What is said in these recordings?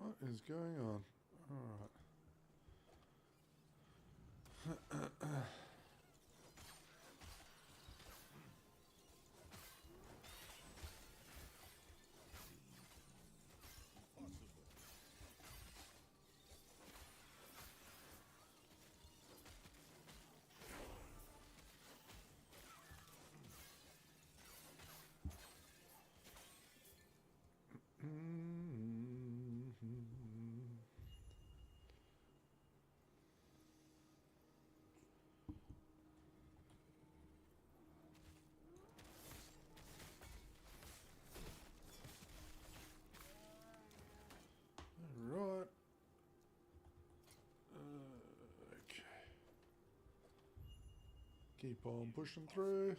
What is going on? Alright. Right. Okay. Keep on pushing through.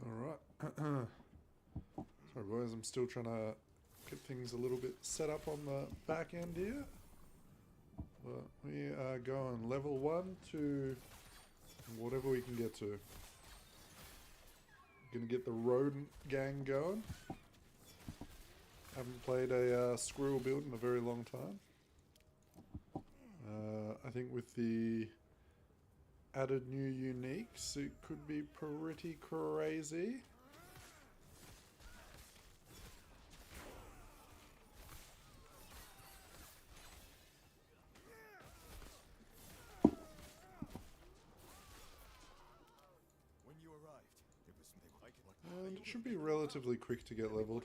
Alright. Sorry boys, I'm still trying to get things a little bit set up on the back end here. But we are going level 1 to whatever we can get to. Gonna get the Rodent gang going. Haven't played a squirrel build in a very long time. I think with the added new uniques, it could be pretty crazy. And it should be relatively quick to get leveled.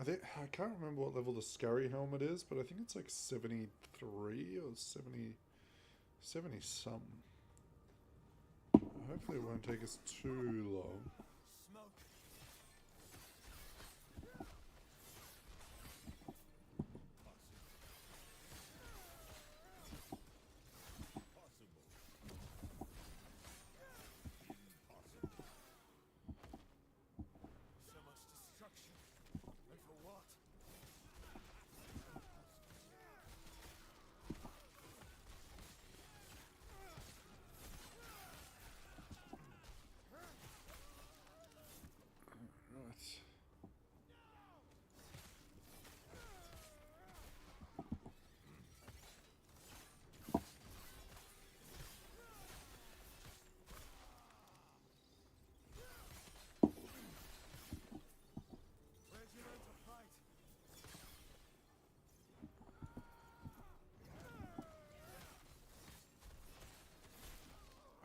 I can't remember what level the Scurry helmet is, but I think it's like 73 or 70 something. Hopefully it won't take us too long.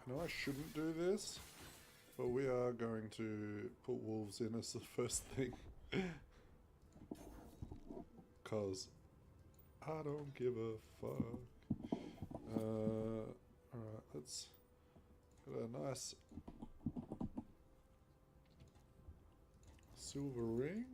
I know I shouldn't do this, but we are going to put wolves in as the first thing. Cause I don't give a fuck. Alright, let's get a nice silver ring.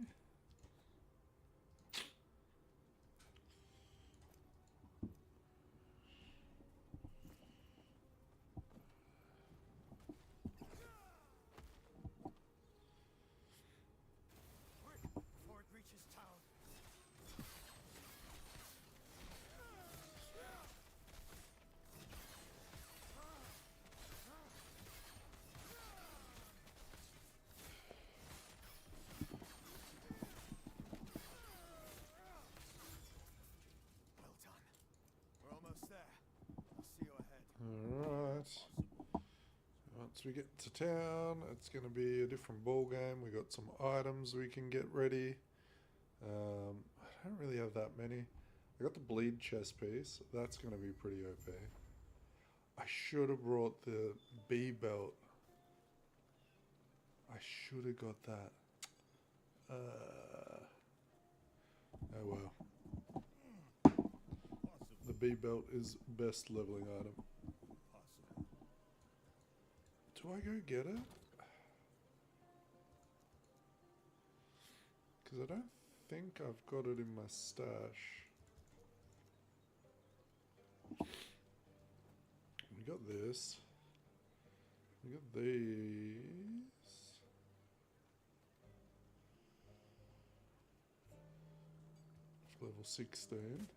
Alright. Once we get to town, it's going to be a different ball game. We got some items we can get ready. I don't really have that many. I got the bleed chest piece. That's going to be pretty OP. I should have brought the bee belt. I should have got that. Oh well. The bee belt is best leveling item. Do I go get it? Because I don't think I've got it in my stash. We got this. We got these. Level 16.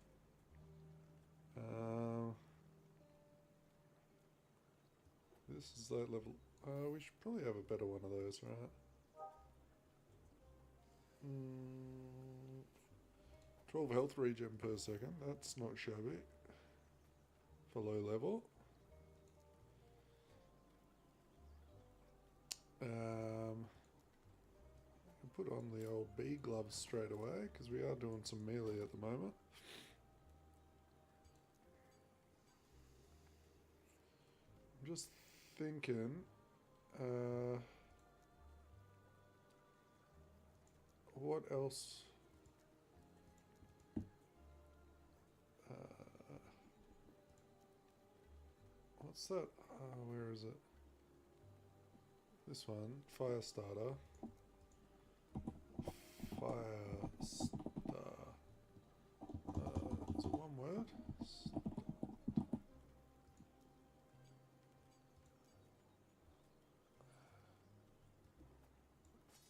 This is like level... we should probably have a better one of those, right? 12 health regen per second. That's not shabby. For low level. Put on the old bee gloves straight away because we are doing some melee at the moment. I'm just thinking what else what's that? Where is it? This one, fire starter. Is it one word?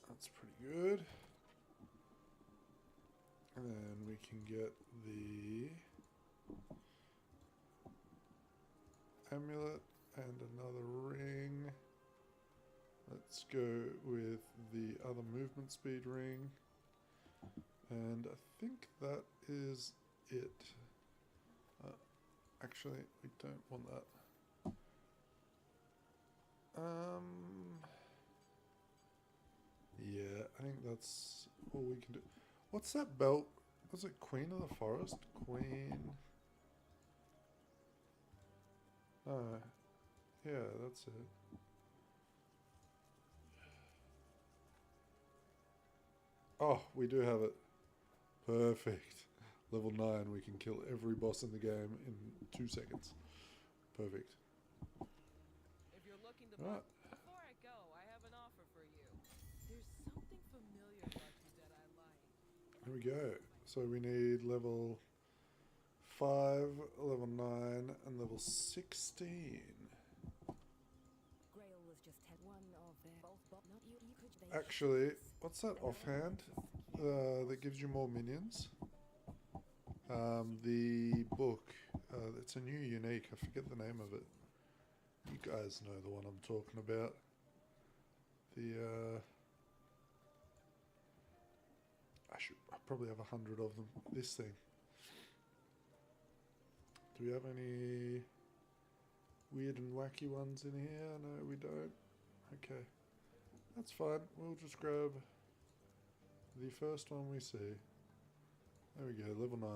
That's pretty good. And then we can get the amulet and another ring. Let's go with the other movement speed ring. And I think that is it. Actually, we don't want that. Yeah, I think that's all we can do. What's that belt? Was it Queen of the Forest? Queen... Oh, yeah, that's it. Oh, we do have it. Perfect. Level 9, we can kill every boss in the game in 2 seconds. Perfect. If you're looking to buy, before I go, I have an offer for you. There's something familiar about you that I like. Here we go. So we need level 5, level 9, and level 16. Actually, what's that offhand that gives you more minions? The book. It's a new unique. I forget the name of it. You guys know the one I'm talking about. The I probably have 100 of them. This thing. Do we have any weird and wacky ones in here? No, we don't. Okay. That's fine. We'll just grab the first one we see. There we go, level 9.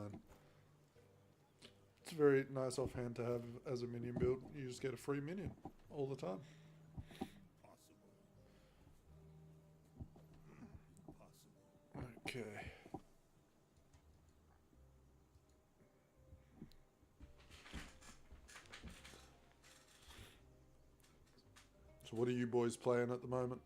It's a very nice offhand to have as a minion build. You just get a free minion all the time. Okay. So what are you boys playing at the moment?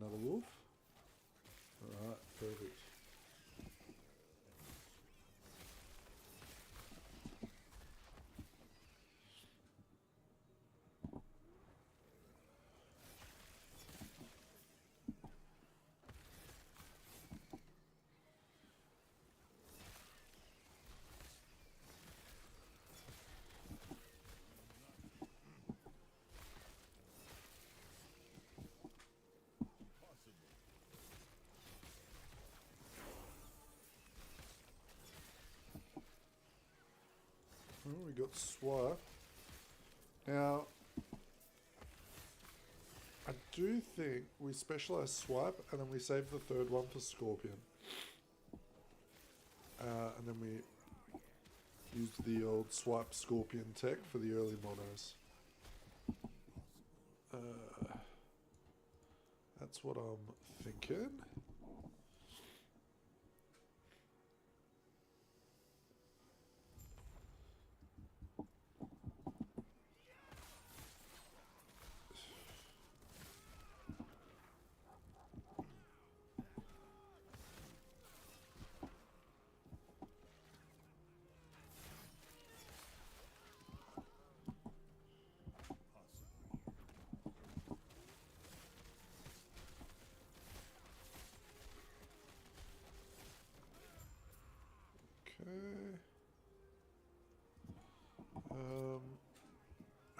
Another wolf. Alright, perfect. Oh, we got Swipe. Now, I do think we specialize Swipe and then we save the third one for Scorpion. And then we use the old Swipe Scorpion tech for the early monos. That's what I'm thinking.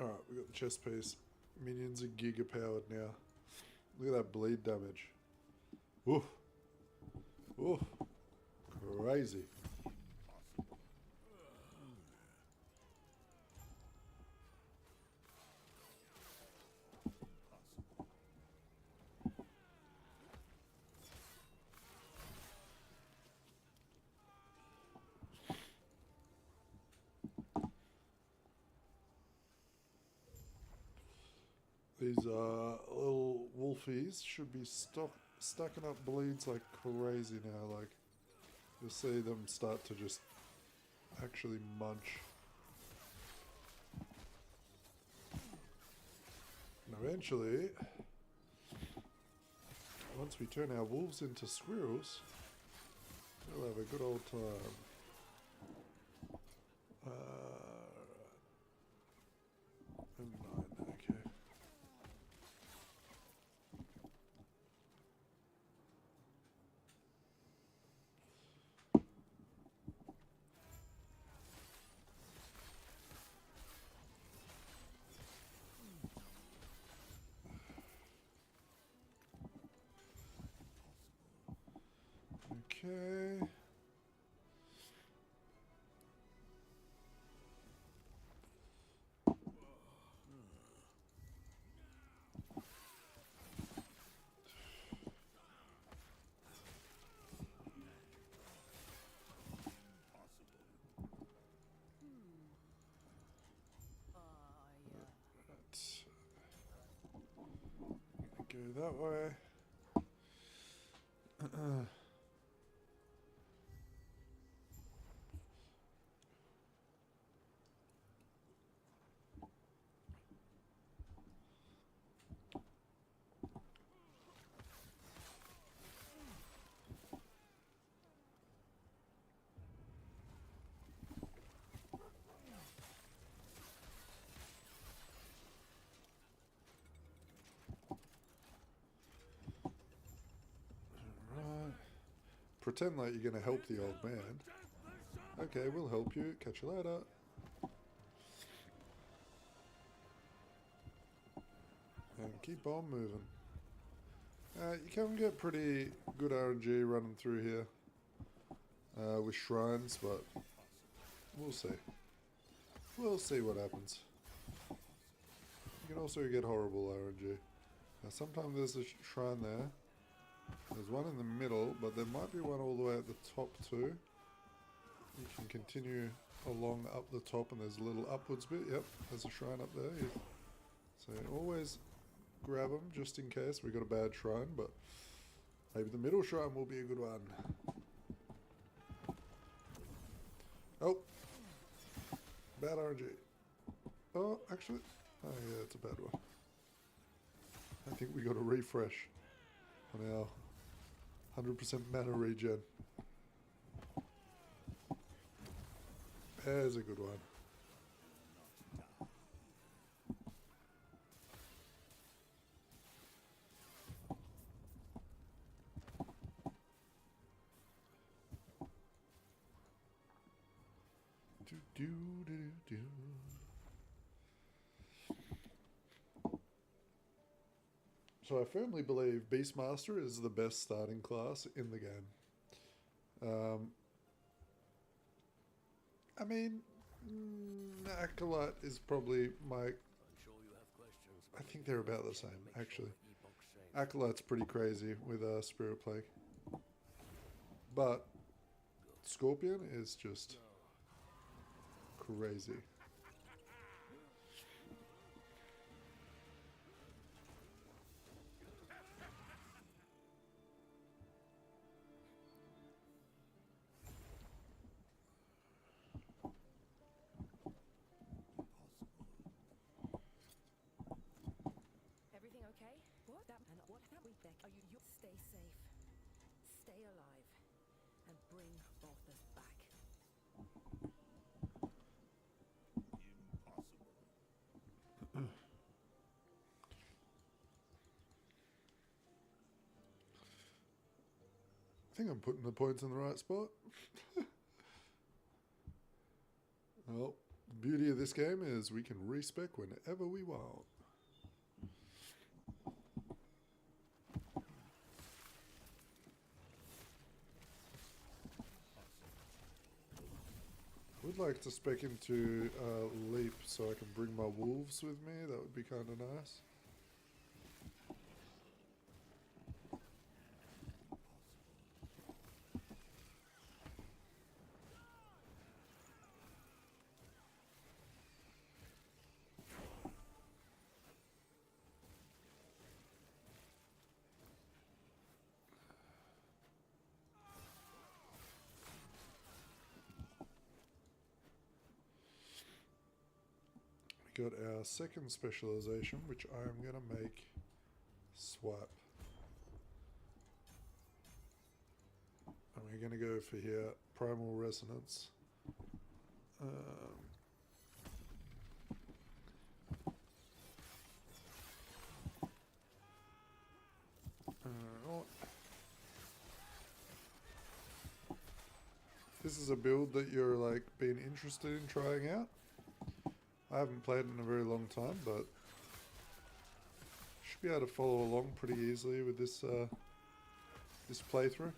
Alright, we got the chest piece. Minions are giga powered now. Look at that bleed damage. Oof. Oof. Crazy. These little wolfies should be stacking up bleeds like crazy now. Like, you'll see them start to just actually munch. And eventually, once we turn our wolves into squirrels, we'll have a good old time. And 9, okay. Okay. Go that way. Pretend like you're going to help the old man. Okay, we'll help you. Catch you later. And keep on moving. You can get pretty good RNG running through here with shrines, but we'll see. We'll see what happens. You can also get horrible RNG. Now sometimes there's a shrine there. There's one in the middle, but there might be one all the way at the top too. You can continue along up the top and there's a little upwards bit. Yep, there's a shrine up there. So always grab them just in case we got a bad shrine, but maybe the middle shrine will be a good one. Oh, bad RNG. Oh, actually, oh yeah, it's a bad one. I think we got to refresh on our 100% mana regen. There's a good one. Do do do do. So I firmly believe Beastmaster is the best starting class in the game. I mean, Acolyte is probably my... I think they're about the same, actually. Acolyte's pretty crazy with Spirit Plague. But Scorpion is just crazy. Stay safe, stay alive, and bring Balthus back. I think I'm putting the points in the right spot. Oh, beauty of this game is we can respec whenever we want. I would like to spec into Leap so I can bring my wolves with me. That would be kind of nice. Got our second specialization, which I am going to make Swap. And we're going to go for here, Primal Resonance. This is a build that you're like been interested in trying out. I haven't played in a very long time, but should be able to follow along pretty easily with this this playthrough.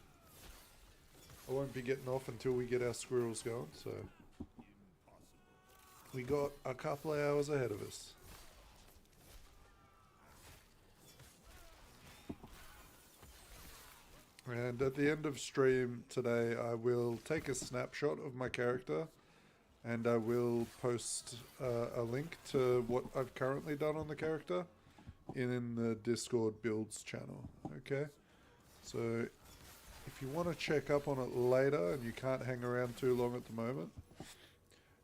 I won't be getting off until we get our squirrels going, so we got a couple of hours ahead of us. And at the end of stream today, I will take a snapshot of my character and I will post a link to what I've currently done on the character in the Discord builds channel. Okay, so if you want to check up on it later and you can't hang around too long at the moment,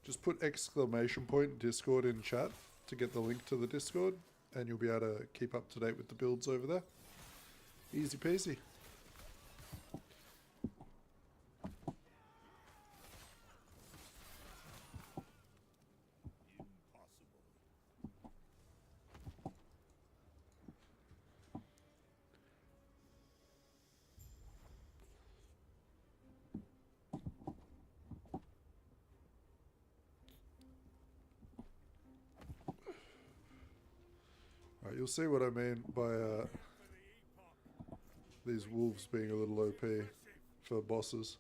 just put !Discord in chat to get the link to the Discord, and you'll be able to keep up to date with the builds over there. Easy peasy. You'll see what I mean by these wolves being a little OP for bosses.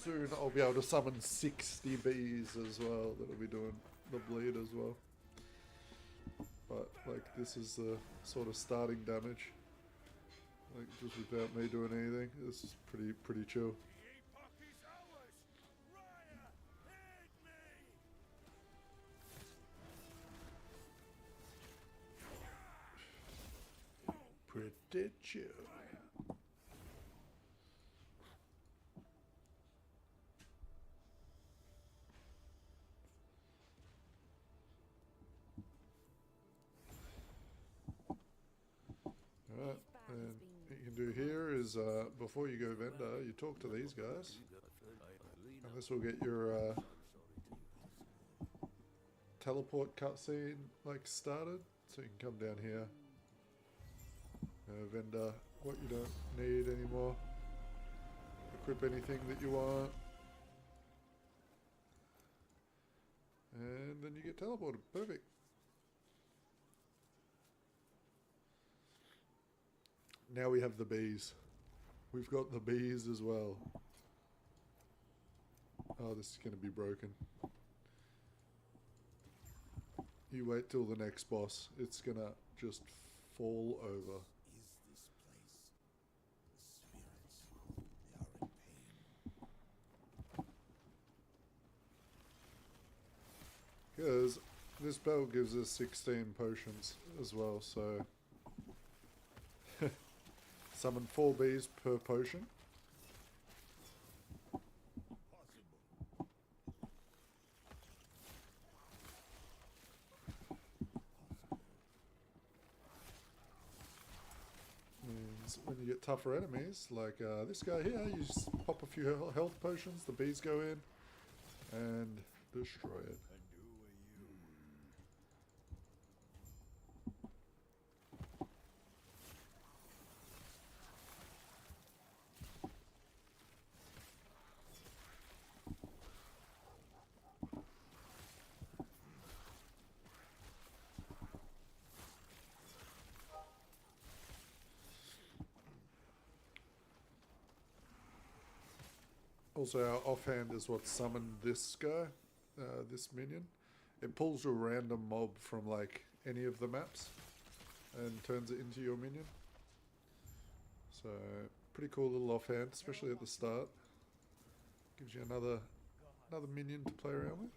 Soon I'll be able to summon 60 bees as well. That'll be doing the bleed as well. But like this is the sort of starting damage. Like just without me doing anything. This is pretty chill. Pretty chill. Alright, and what you can do here is before you go vendor, you talk to these guys, and this will get your teleport cutscene like started, so you can come down here. Vendor, what you don't need anymore. Equip anything that you want. And then you get teleported. Perfect. Now we have the bees. We've got the bees as well. Oh, this is going to be broken. You wait till the next boss. It's going to just fall over. Because this bell gives us 16 potions as well, so summon 4 bees per potion. Means when you get tougher enemies, like this guy here, you just pop a few health potions, the bees go in and destroy it. Also, our offhand is what summoned this guy, this minion. It pulls a random mob from like any of the maps and turns it into your minion. So pretty cool little offhand, especially at the start. Gives you another minion to play around with.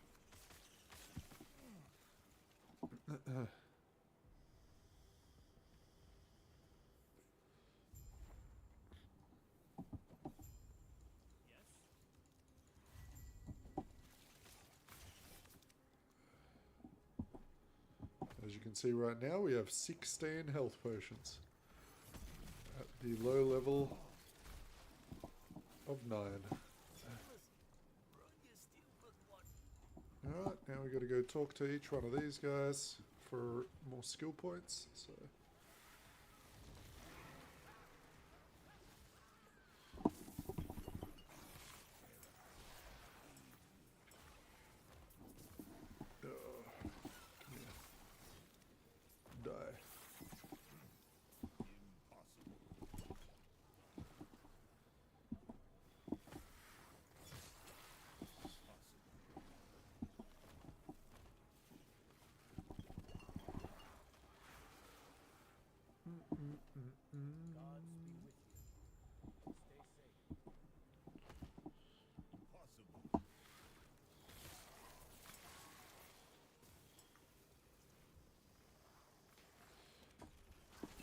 As you can see right now, we have 16 health potions at the low level of 9. Alright, now we got to go talk to each one of these guys for more skill points. So.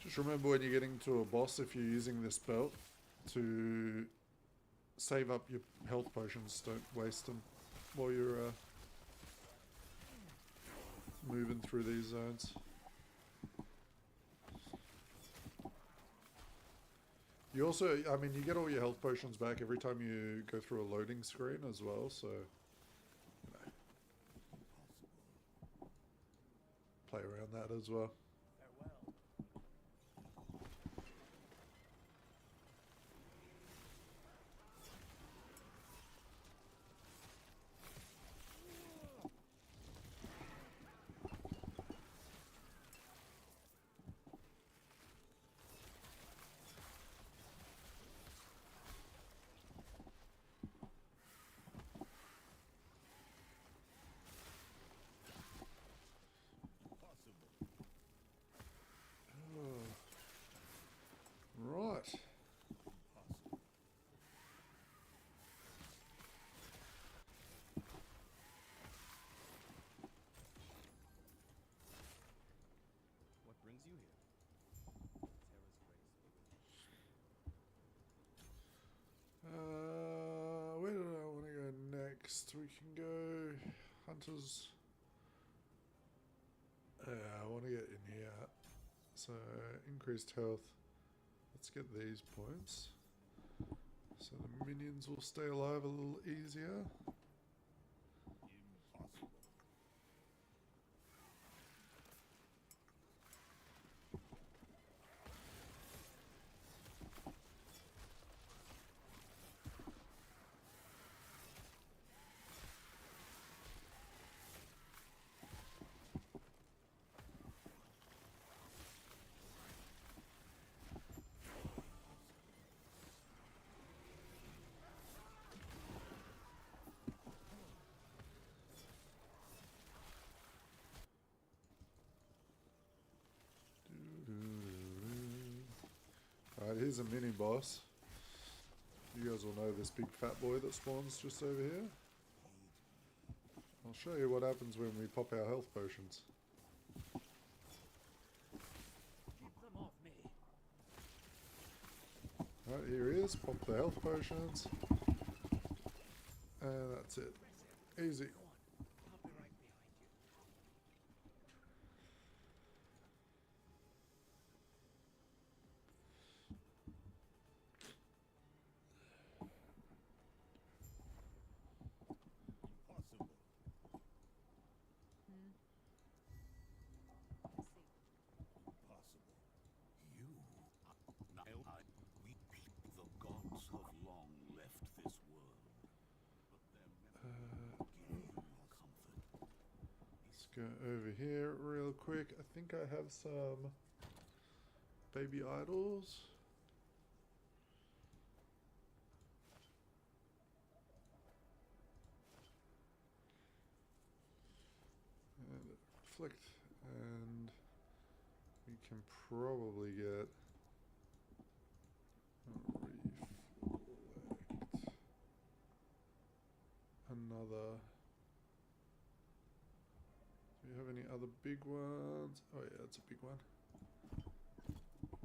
Just remember when you're getting to a boss, if you're using this belt, to save up your health potions. Don't waste them while you're moving through these zones. You also, I mean, you get all your health potions back every time you go through a loading screen as well, so, you know, play around that as well. Right. What brings you here? Where do I want to go next? We can go Hunters. Yeah, I want to get in here. So, increased health. Let's get these points. So the minions will stay alive a little easier. Alright, here's a mini boss. You guys will know this big fat boy that spawns just over here. I'll show you what happens when we pop our health potions. Keep them off me. Alright, here he is. Pop the health potions. And that's it. Easy. Go on. I'll be right behind you. Impossible. Impossible. You are... we people, the gods have long left this world. But their memory give you comfort. Let's go over here real quick. I think I have some baby idols. reflect, and we can probably get reflect another. Do we have any other big ones? Oh yeah, it's a big one.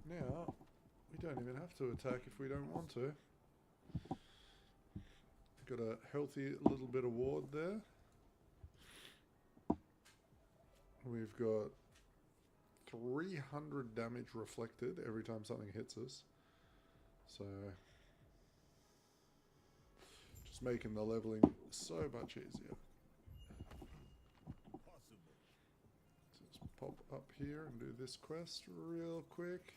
Now, we don't even have to attack if we don't want to. Got a healthy little bit of ward there. We've got 300 damage reflected every time something hits us. So, just making the leveling so much easier. Just pop up here and do this quest real quick.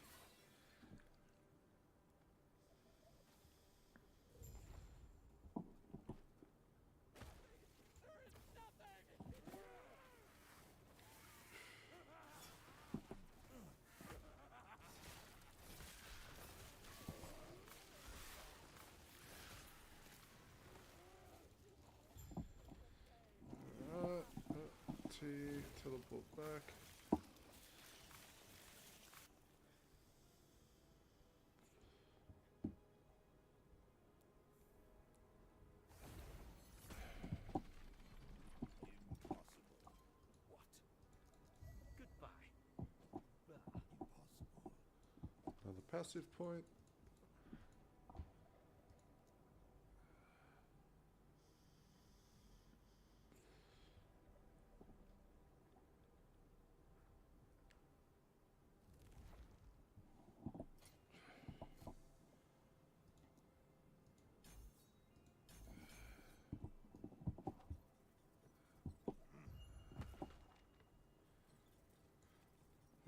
Teleport back. Another passive point.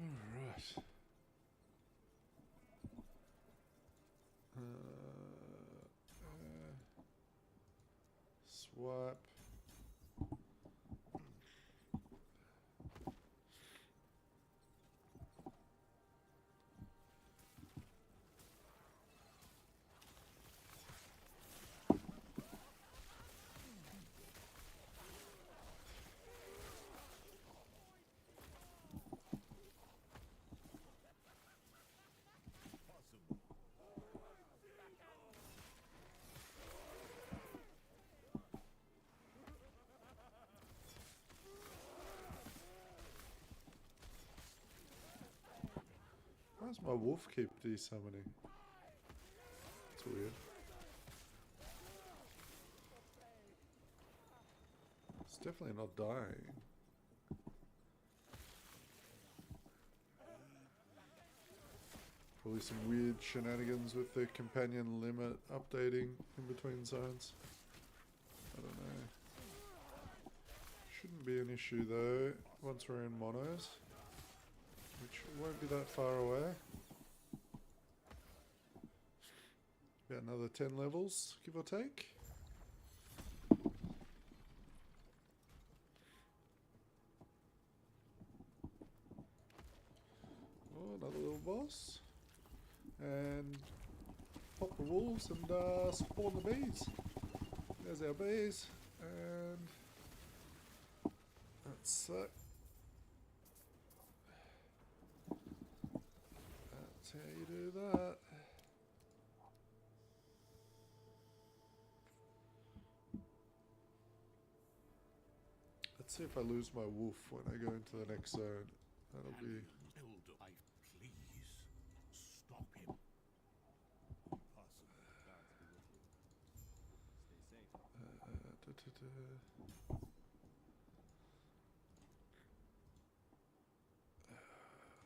Alright. Swipe. Why does my wolf keep desummoning? That's weird. It's definitely not dying. Probably some weird shenanigans with the companion limit updating in between zones. I don't know. Shouldn't be an issue though once we're in monos, which won't be that far away. About another 10 levels, give or take. Oh, another little boss. And pop the wolves and spawn the bees. There's our bees. And that's that. That's how you do that. Let's see if I lose my wolf when I go into the next zone. That'll be... Please stop him.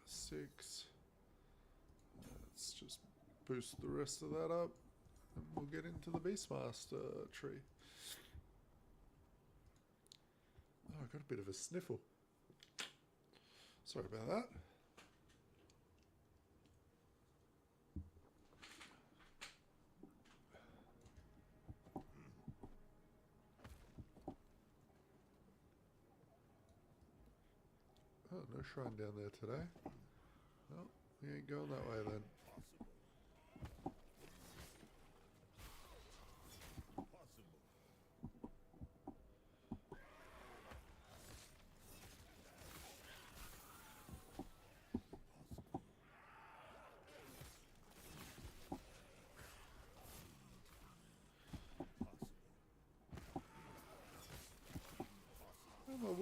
6. Let's just boost the rest of that up and we'll get into the Beastmaster tree. Oh, I got a bit of a sniffle. Sorry about that. Oh, no shrine down there today. Well, we ain't going that way then.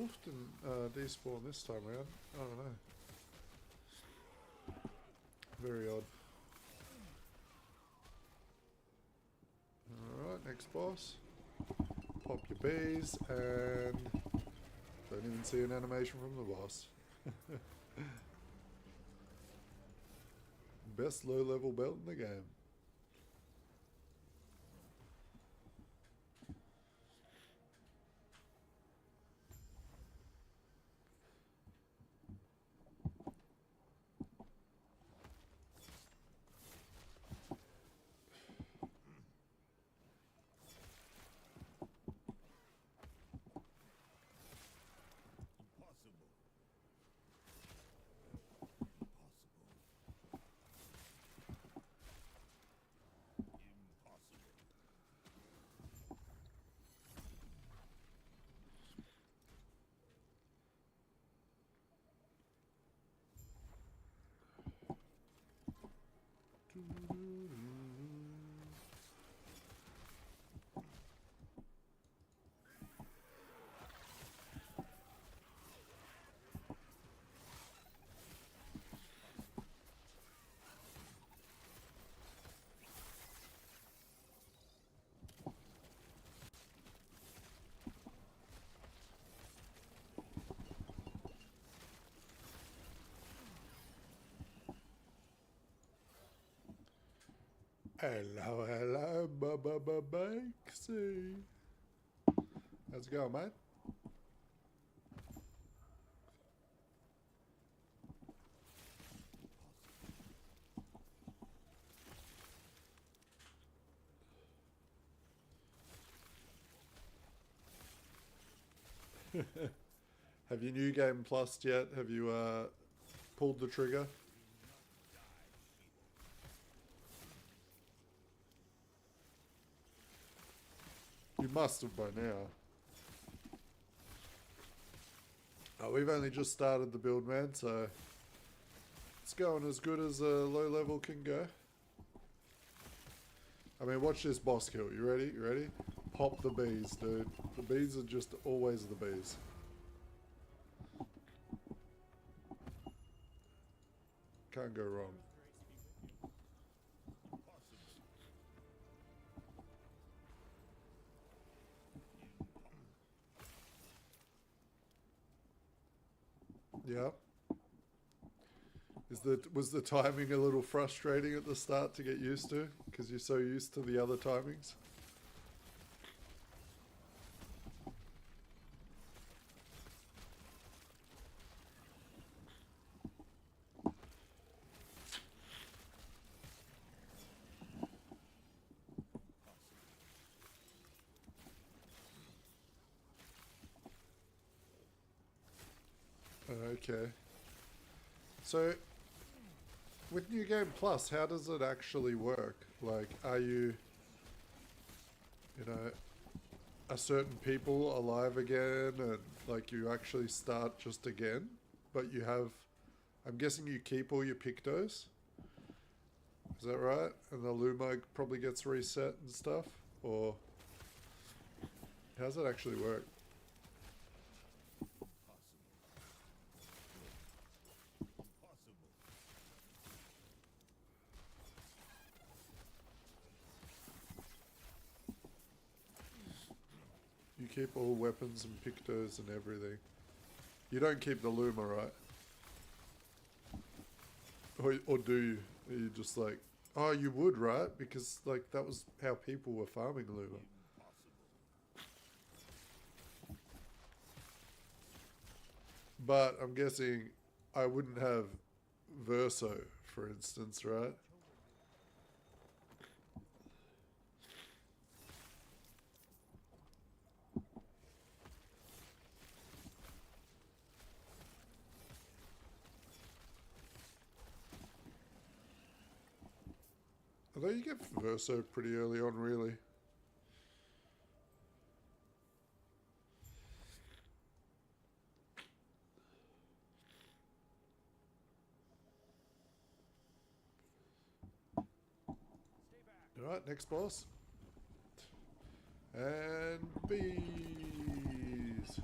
wolf didn't despawn this time around. I don't know. Very odd. Alright, next boss. Pop your bees and don't even see an animation from the boss. Best low level belt in the game. Hello, hello, Bakesy. How's it going, mate? Have you New Game Plus yet? Have you pulled the trigger? You must have by now. Oh, we've only just started the build, man, so it's going as good as a low level can go. I mean, watch this boss kill. You ready? You ready? Pop the bees, dude. The bees are just always the bees. Can't go wrong. Yeah. Was the timing a little frustrating at the start to get used to? Because you're so used to the other timings? Okay. So, with New Game Plus, how does it actually work? Like, are you know, are certain people alive again and, like, you actually start just again? But you have, I'm guessing you keep all your pictos? Is that right? And the Luma probably gets reset and stuff? Or, how does it actually work? You keep all weapons and pictos and everything. You don't keep the Luma, right? Or do you? Are you just like, oh, you would, right? Because, like, that was how people were farming Luma. But I'm guessing I wouldn't have Verso, for instance, right? Although you get Verso pretty early on, really. Alright, next boss. And bees.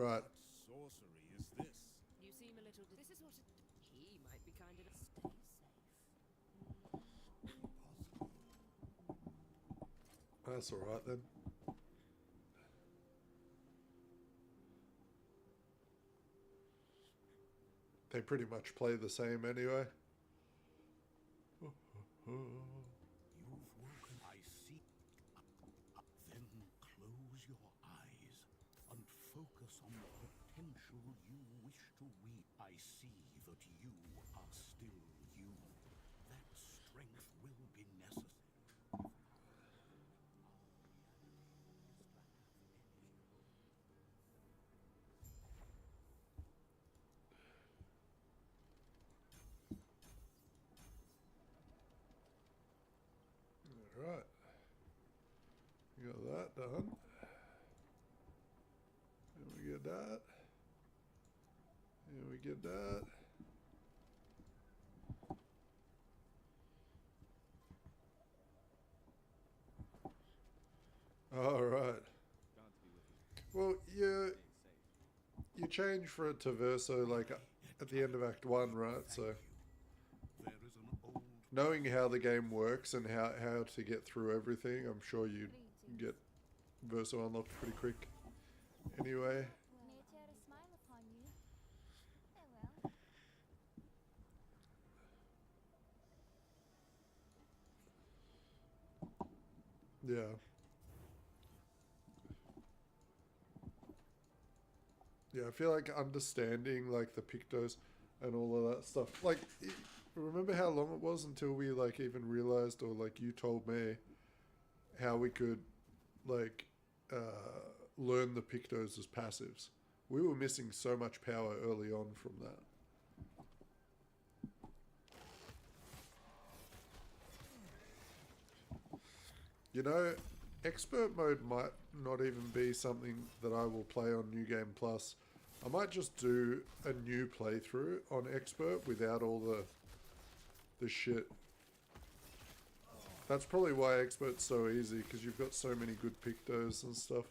Right. What sorcery is this? You seem a little. This is what he might be kind enough. Stay safe. That's alright then. They pretty much play the same anyway. You've woken. I see. Then close your eyes and focus on the potential you wish to reach. I see that you are still you. That strength will be necessary. Alright. We got that done. And we get that. And we get that. Alright. Well, you change for it to verso like at the end of Act 1, right? So There is an old knowing how the game works and how to get through everything, I'm sure you get verso unlocked pretty quick. Anyway. Nature a smile upon you. Oh well. Yeah. Yeah, I feel like understanding like the Pictos and all of that stuff. Like, remember how long it was until we like even realized, or like you told me, how we could like learn the Pictos as passives. We were missing so much power early on from that. You know, expert mode might not even be something that I will play on New Game Plus. I might just do a new playthrough on expert without all the shit. That's probably why expert's so easy, because you've got so many good Pictos and stuff.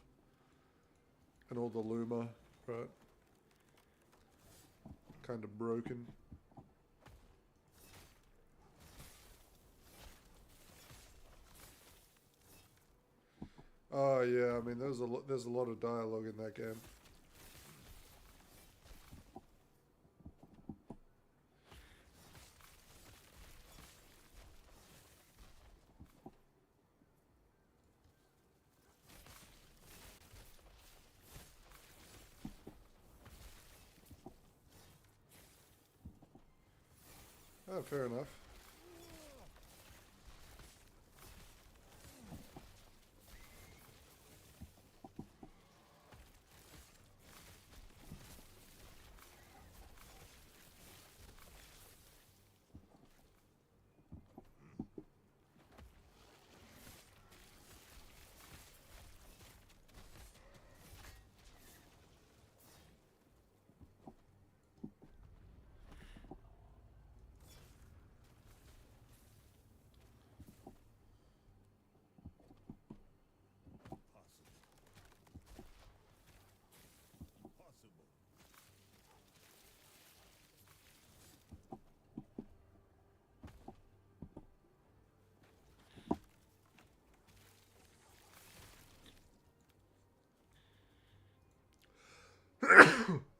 And all the Luma, right? Kind of broken. Oh yeah, I mean there's a lot of dialogue in that game. Oh, fair enough. possible.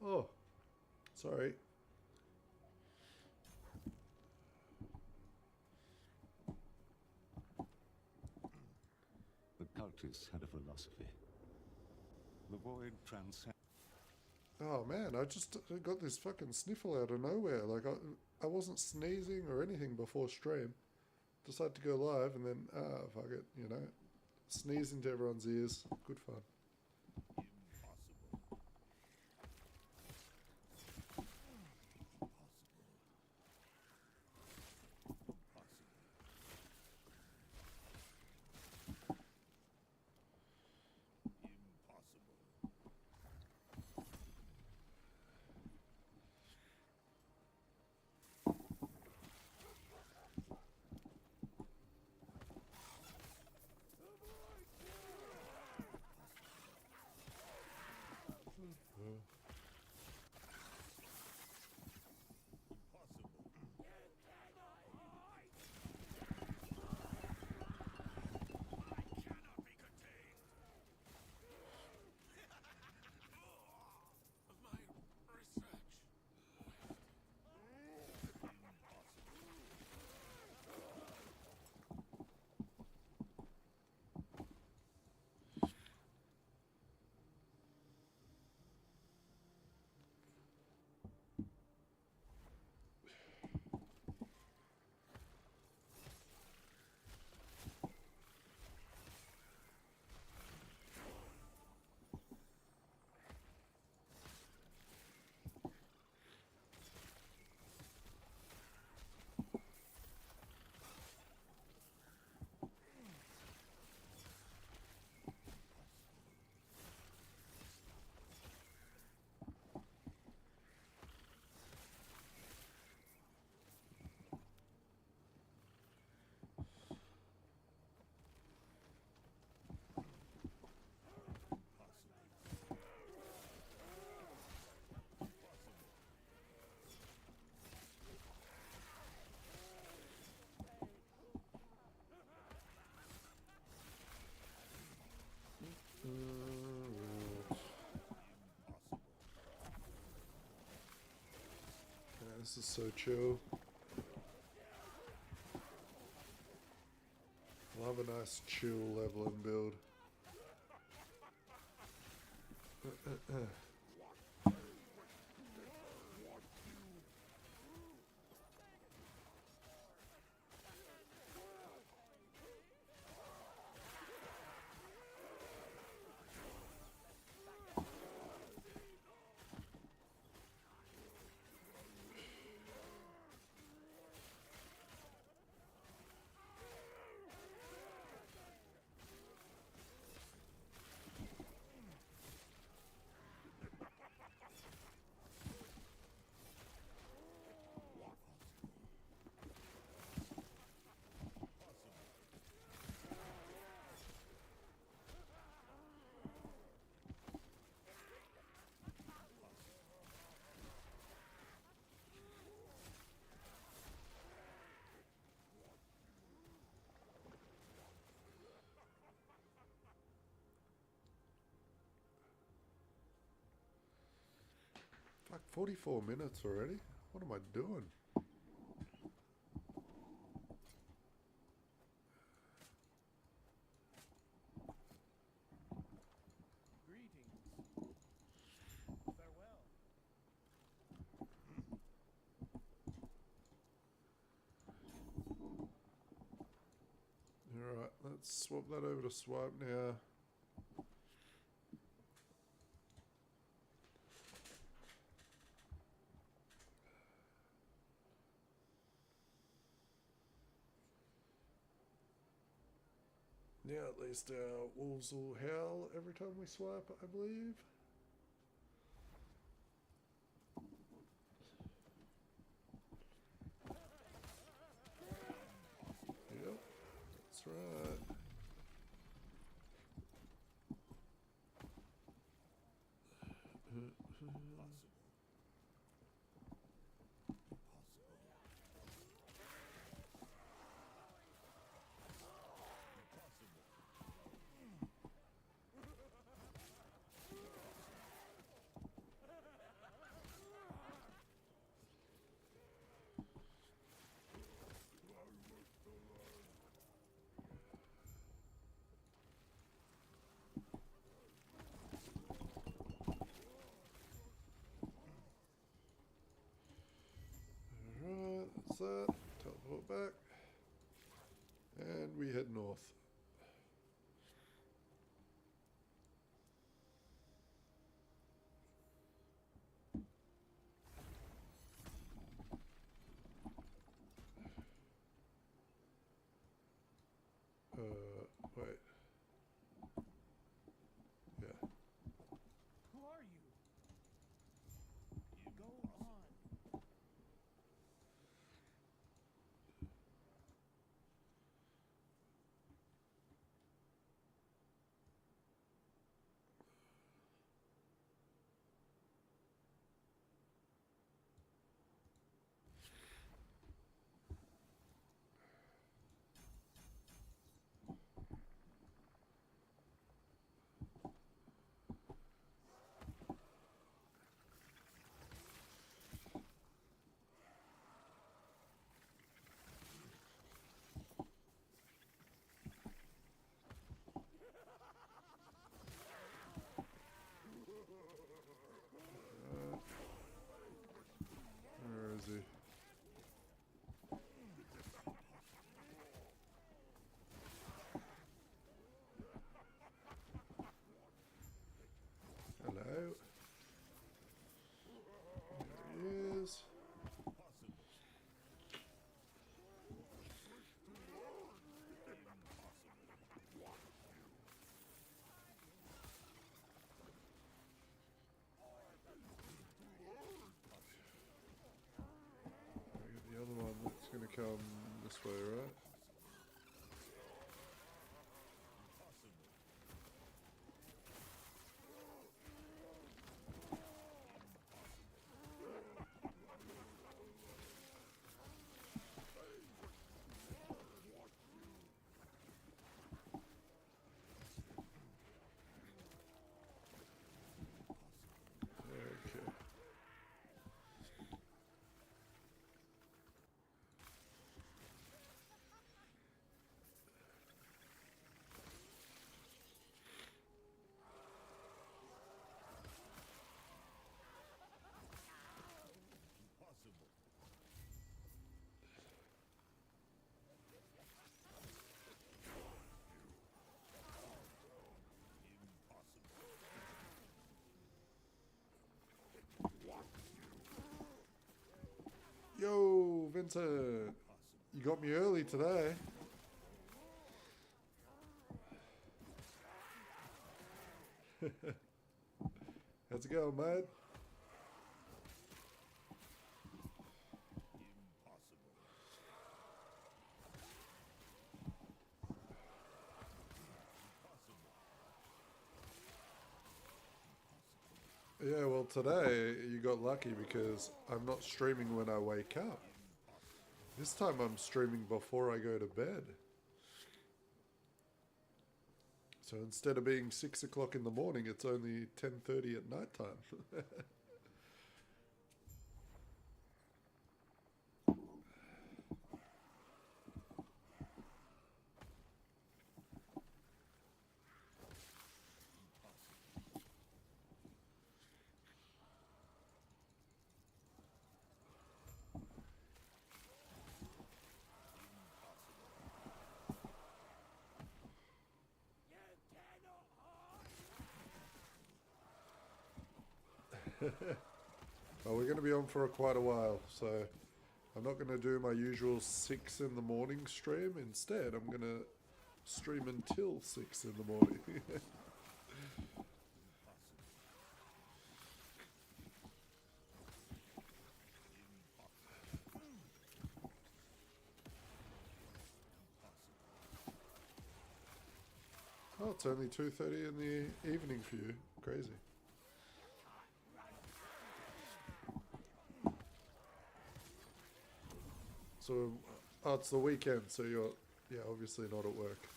Oh, sorry. The cultists had a philosophy. The void transcends. Oh man, I just got this fucking sniffle out of nowhere. Like I wasn't sneezing or anything before stream. Decided to go live and then fuck it, you know. Sneeze into everyone's ears. Good fun. Impossible. Impossible. is so chill. Love a nice chill leveling build. Fuck, 44 minutes already? What am I doing? Greetings. Farewell. Alright, let's swap that over to swipe now. Yeah, at least our wolves will howl every time we swipe, I believe. Yep, that's right. Alright, that's that. Teleport back. And we head north. Wait. Yeah. Who are you? You go on. Rodent. You got me early today. How's it going, mate? Yeah, well, today you got lucky because I'm not streaming when I wake up. This time I'm streaming before I go to bed. So instead of being 6 o'clock in the morning, it's only 10:30 at night time. Well, we're going to be on for quite a while, so I'm not going to do my usual 6 in the morning stream. Instead, I'm going to stream until 6 in the morning. Oh, it's only 2:30 in the evening for you. Crazy. So, oh, it's the weekend, so you're, yeah, obviously not at work.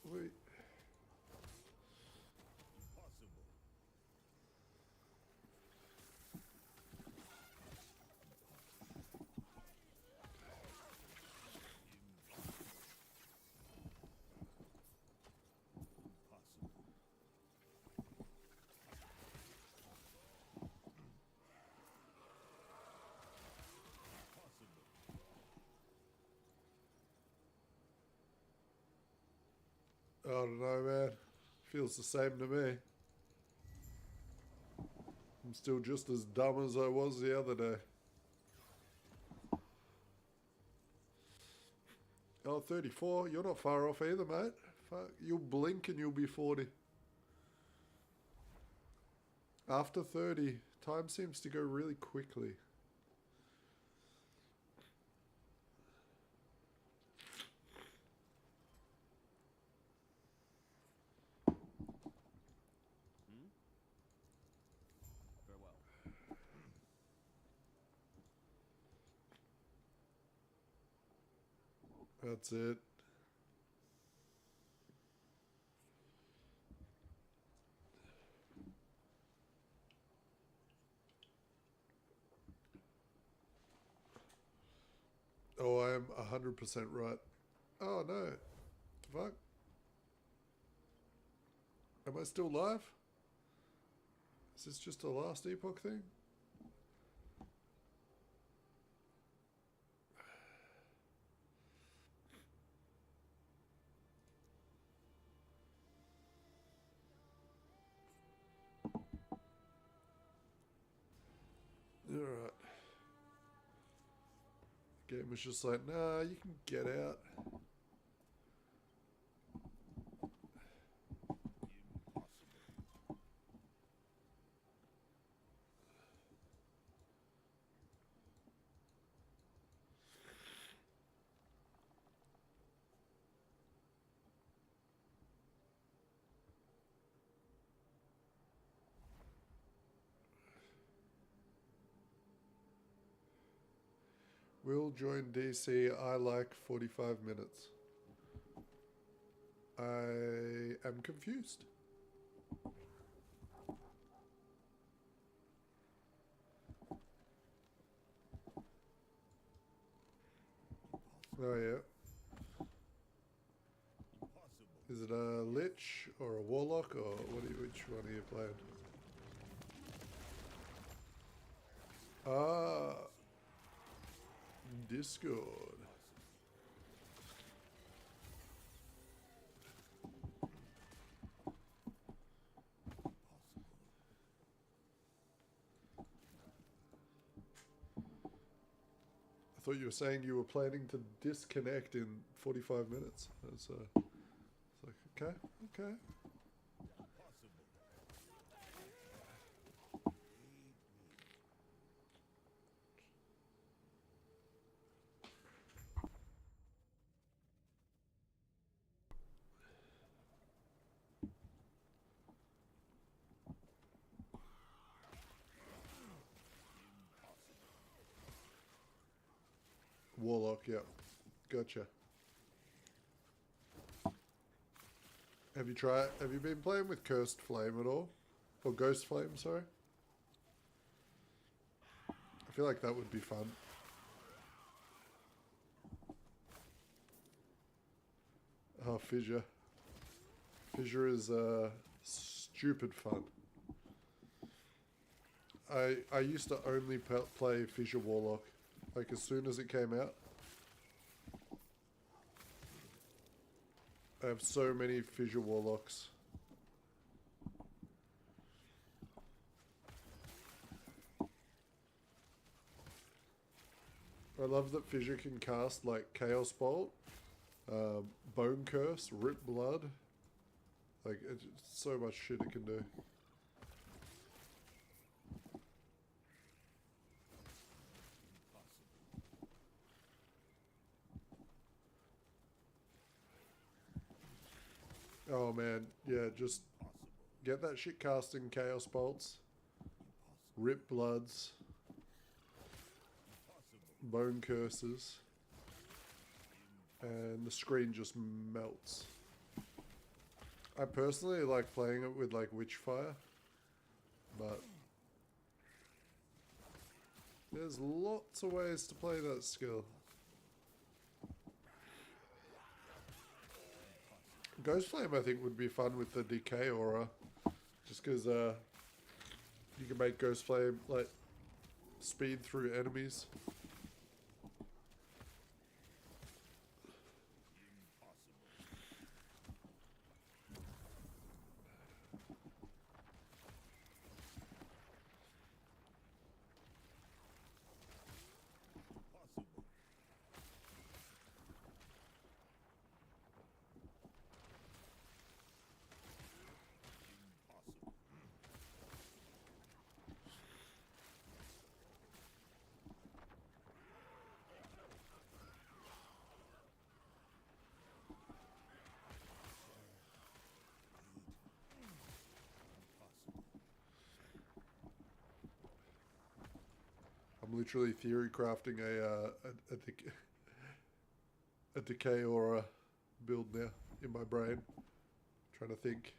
Wait. I don't know, man. Feels the same to me. I'm still just as dumb as I was the other day. Oh, 34. You're not far off either, mate. Fuck, you'll blink and you'll be 40. After 30, time seems to go really quickly. Farewell. That's it. Oh, I am 100% right. Oh, no. The fuck? Am I still live? Is this just a Last Epoch thing? Alright. Game was just like, nah, you can get out. Will join DC. I like 45 minutes. I am confused. Oh, yeah. Is it a Lich or a Warlock or which one are you playing? Ah. Discord. thought you were saying you were planning to disconnect in 45 minutes. It's like, okay, okay. Warlock, yeah. Gotcha. Have you been playing with Cursed Flame at all? Or Ghost Flame, sorry? I feel like that would be fun. Oh, Fissure. Fissure is stupid fun. I used to only play Fissure Warlock. Like as soon as it came out. I have so many Fissure Warlocks. I love that Fissure can cast like Chaos Bolt, Bone Curse, Rip Blood. Like it's so much shit it can do. Oh man, yeah, just get that shit casting Chaos Bolts, Rip Bloods, Bone Curses, and the screen just melts. I personally like playing it with like Witchfire, but there's lots of ways to play that skill. Ghost Flame, I think, would be fun with the Decay Aura. Just because you can make Ghost Flame, like, speed through enemies. I'm literally theory crafting a Decay Aura build now in my brain. Trying to think.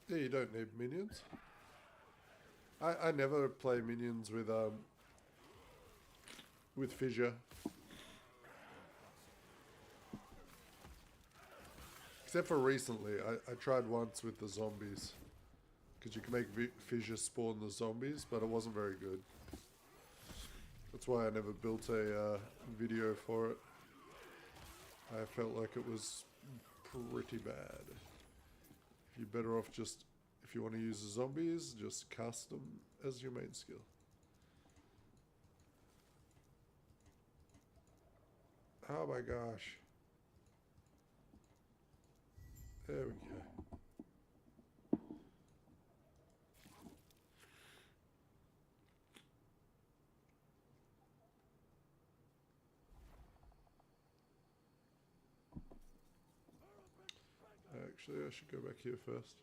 Yeah, you don't need minions. I never play minions with Fissure. Except for recently, I tried once with the zombies. Because you can make Fissure spawn the zombies, but it wasn't very good. That's why I never built a video for it. I felt like it was pretty bad. You're better off just, if you want to use the zombies, just cast them as your main skill. Oh my gosh. There we go. Actually, I should go back here first.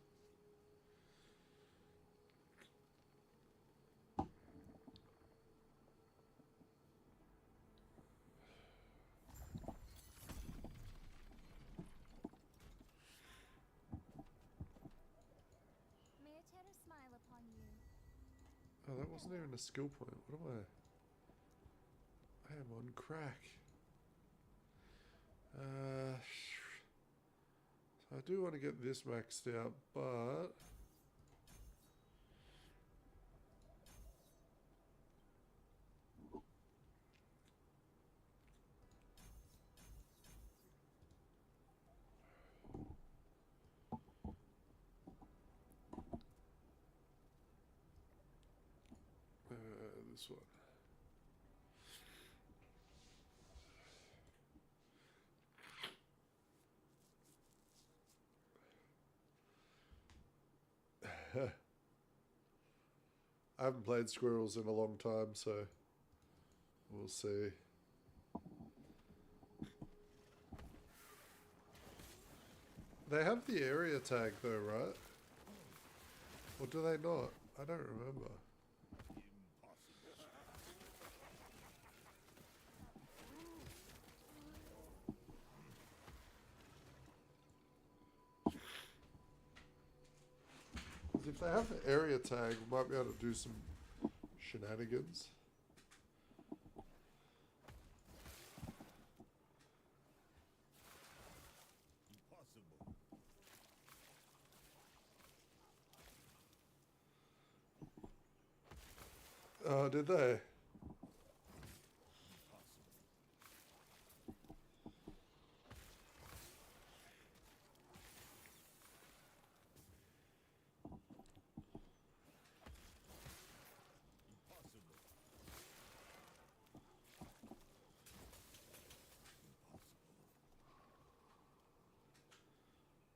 Oh, that wasn't even a skill point. What am I? I am on crack. So I do want to get this maxed out, but this one. I haven't played squirrels in a long time, so we'll see. They have the area tag though, right? Or do they not? I don't remember. If they have the area tag, we might be able to do some shenanigans. Oh, did they?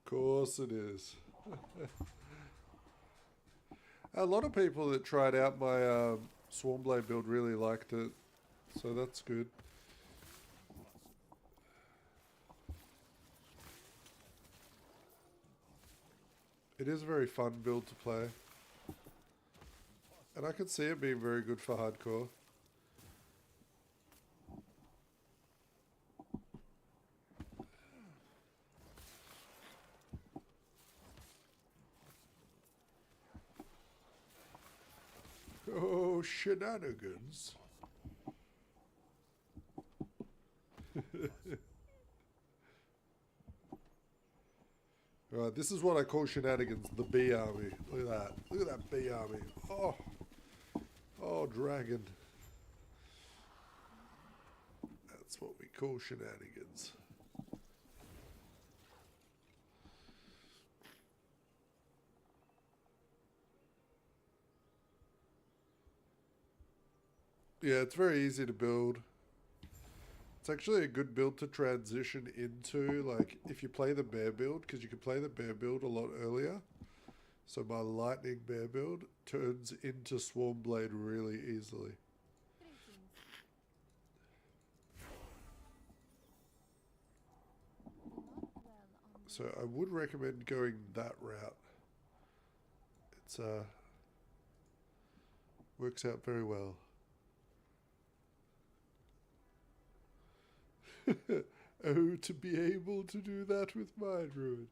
Of course it is. A lot of people that tried out my Swarmblade build really liked it, so that's good. It is a very fun build to play, and I can see it being very good for hardcore. Oh, shenanigans. Right, this is what I call shenanigans, the bee army. Look at that. Look at that bee army. Oh. Oh, dragon. That's what we call shenanigans. Yeah, it's very easy to build. It's actually a good build to transition into, like, if you play the bear build, because you can play the bear build a lot earlier. So my lightning bear build turns into Swarmblade really easily. So I would recommend going that route. It's works out very well. Oh, to be able to do that with my druid.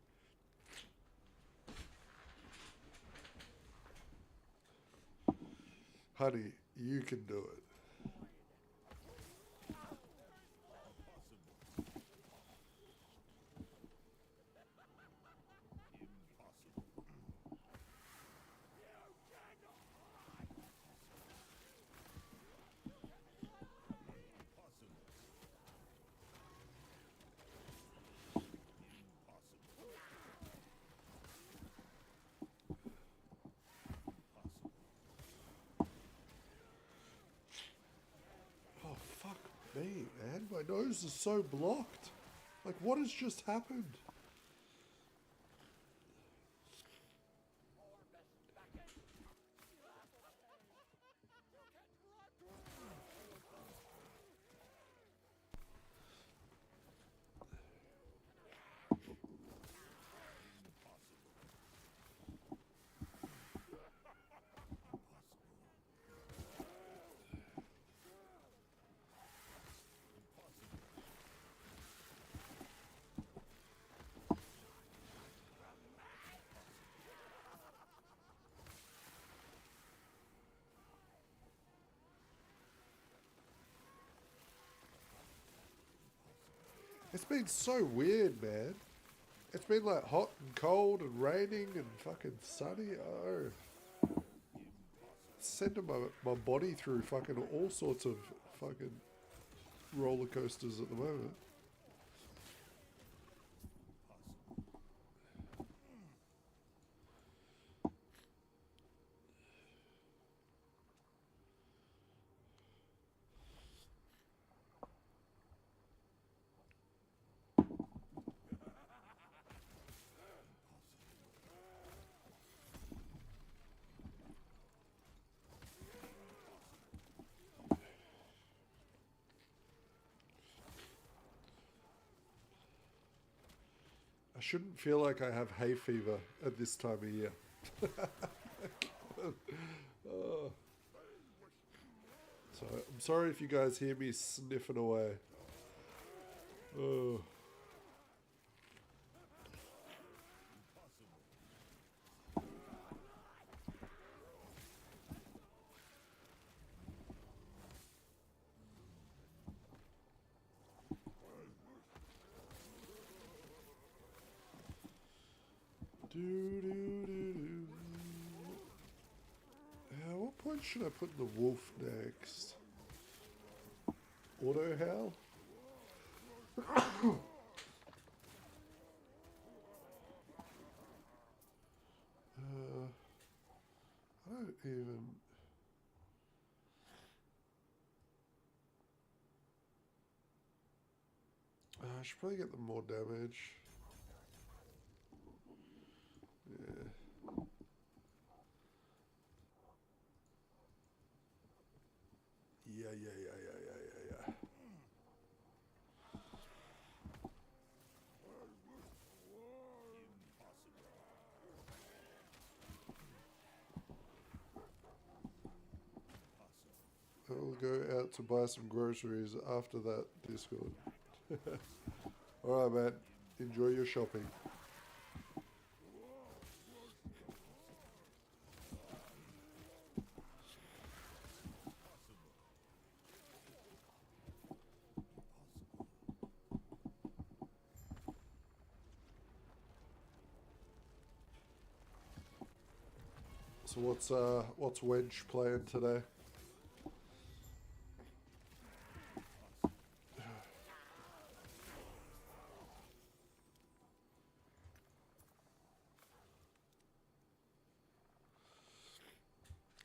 Honey, you can do it. Me, man, my nose is so blocked. Like, what has just happened? It's been so weird, man. It's been like hot and cold and raining and fucking sunny. Oh. Sending my body through fucking all sorts of fucking roller coasters at the moment. I shouldn't feel like I have hay fever at this time of year. Oh. So I'm sorry if you guys hear me sniffing away. Oh. What point should I put the wolf next? Auto howl? I don't even... I should probably get them more damage. Yeah. Yeah. I'll go out to buy some groceries after that Discord. Alright, man. Enjoy your shopping. So what's Wedge playing today?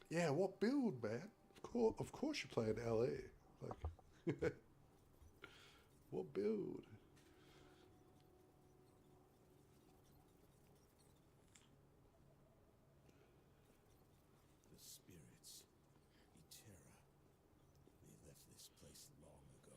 Yeah, what build, man? Of course you're playing LA. Like, what build? The spirits, Etera, they left this place long ago.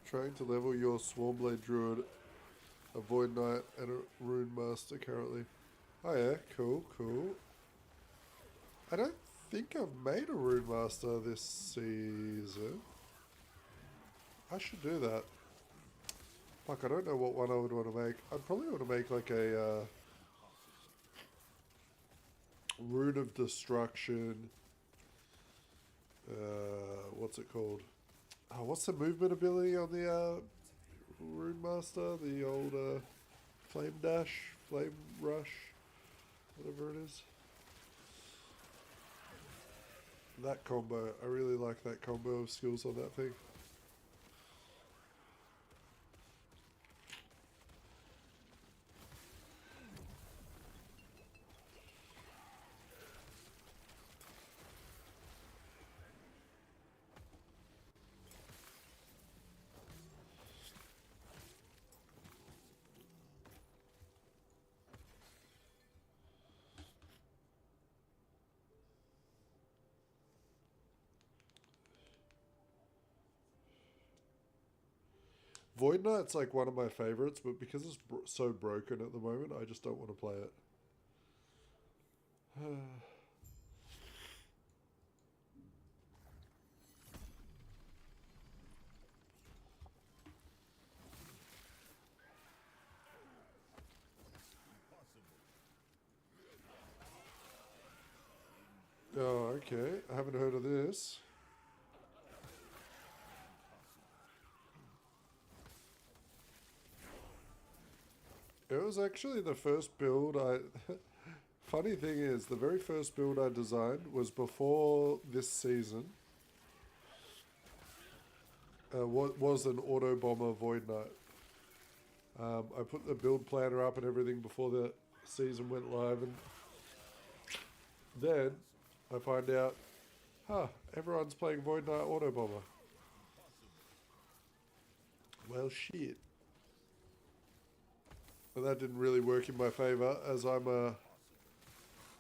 Trying to level your Swarmblade Druid, a Void Knight, and a Rune Master currently. Oh yeah, cool. I don't think I've made a Rune Master this season. I should do that. Fuck, I don't know what one I would want to make. I'd probably want to make like a Rune of Destruction. What's it called? Oh, what's the movement ability on the Rune Master? The old Flame Dash, Flame Rush, whatever it is. That combo, I really like that combo of skills on that thing. Void Knight's like one of my favorites, but because it's so broken at the moment, I just don't want to play it. Oh, okay. I haven't heard of this. It was actually the first build I... Funny thing is, the very first build I designed was before this season. Was an Auto Bomber Void Knight. I put the build planner up and everything before the season went live, and then I find out, everyone's playing Void Knight Auto Bomber. Well, shit. But that didn't really work in my favor, as I'm a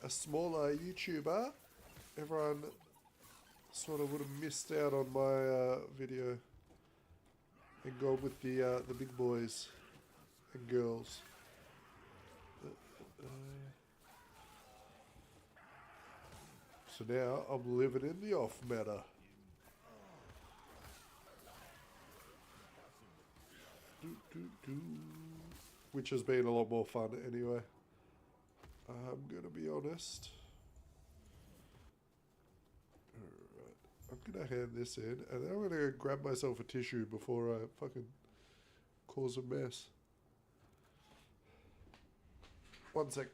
smaller YouTuber. Everyone sort of would have missed out on my video and go with the big boys and girls. So now I'm living in the off meta. Which has been a lot more fun anyway. I'm gonna be honest. Alright, I'm gonna hand this in, and then I'm gonna grab myself a tissue before I fucking cause a mess. One sec.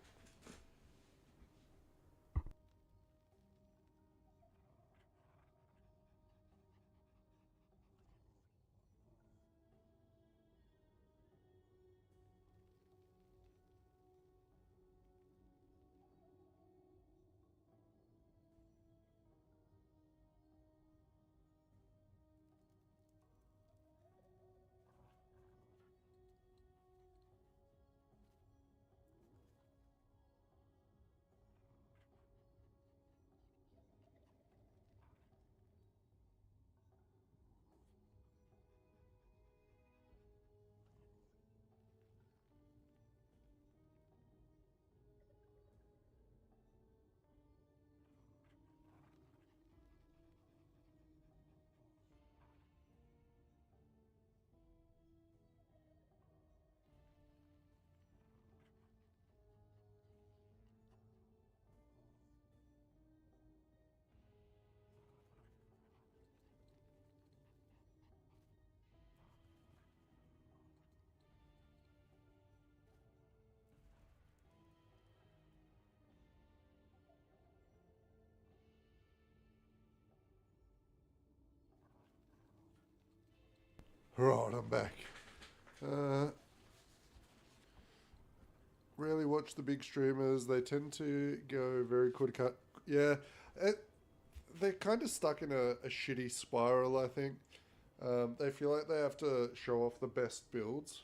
Right, I'm back. Rarely watch the big streamers. They tend to go very quick cut. Yeah, they're kind of stuck in a shitty spiral, I think. They feel like they have to show off the best builds.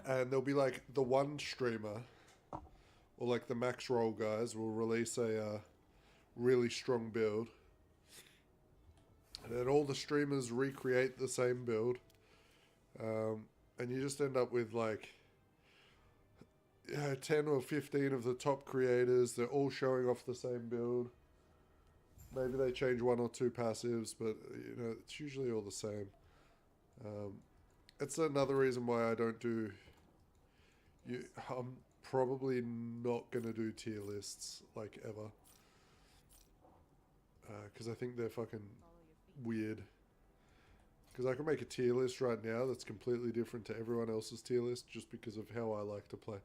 And there'll be like the one streamer, or like the max roll guys, will release a really strong build. And then all the streamers recreate the same build. And you just end up with like 10 or 15 of the top creators. They're all showing off the same build. Maybe they change one or two passives, but you know, it's usually all the same. It's another reason why I don't do... I'm probably not going to do tier lists, like, ever. Because I think they're fucking weird. Because I can make a tier list right now that's completely different to everyone else's tier list just because of how I like to play.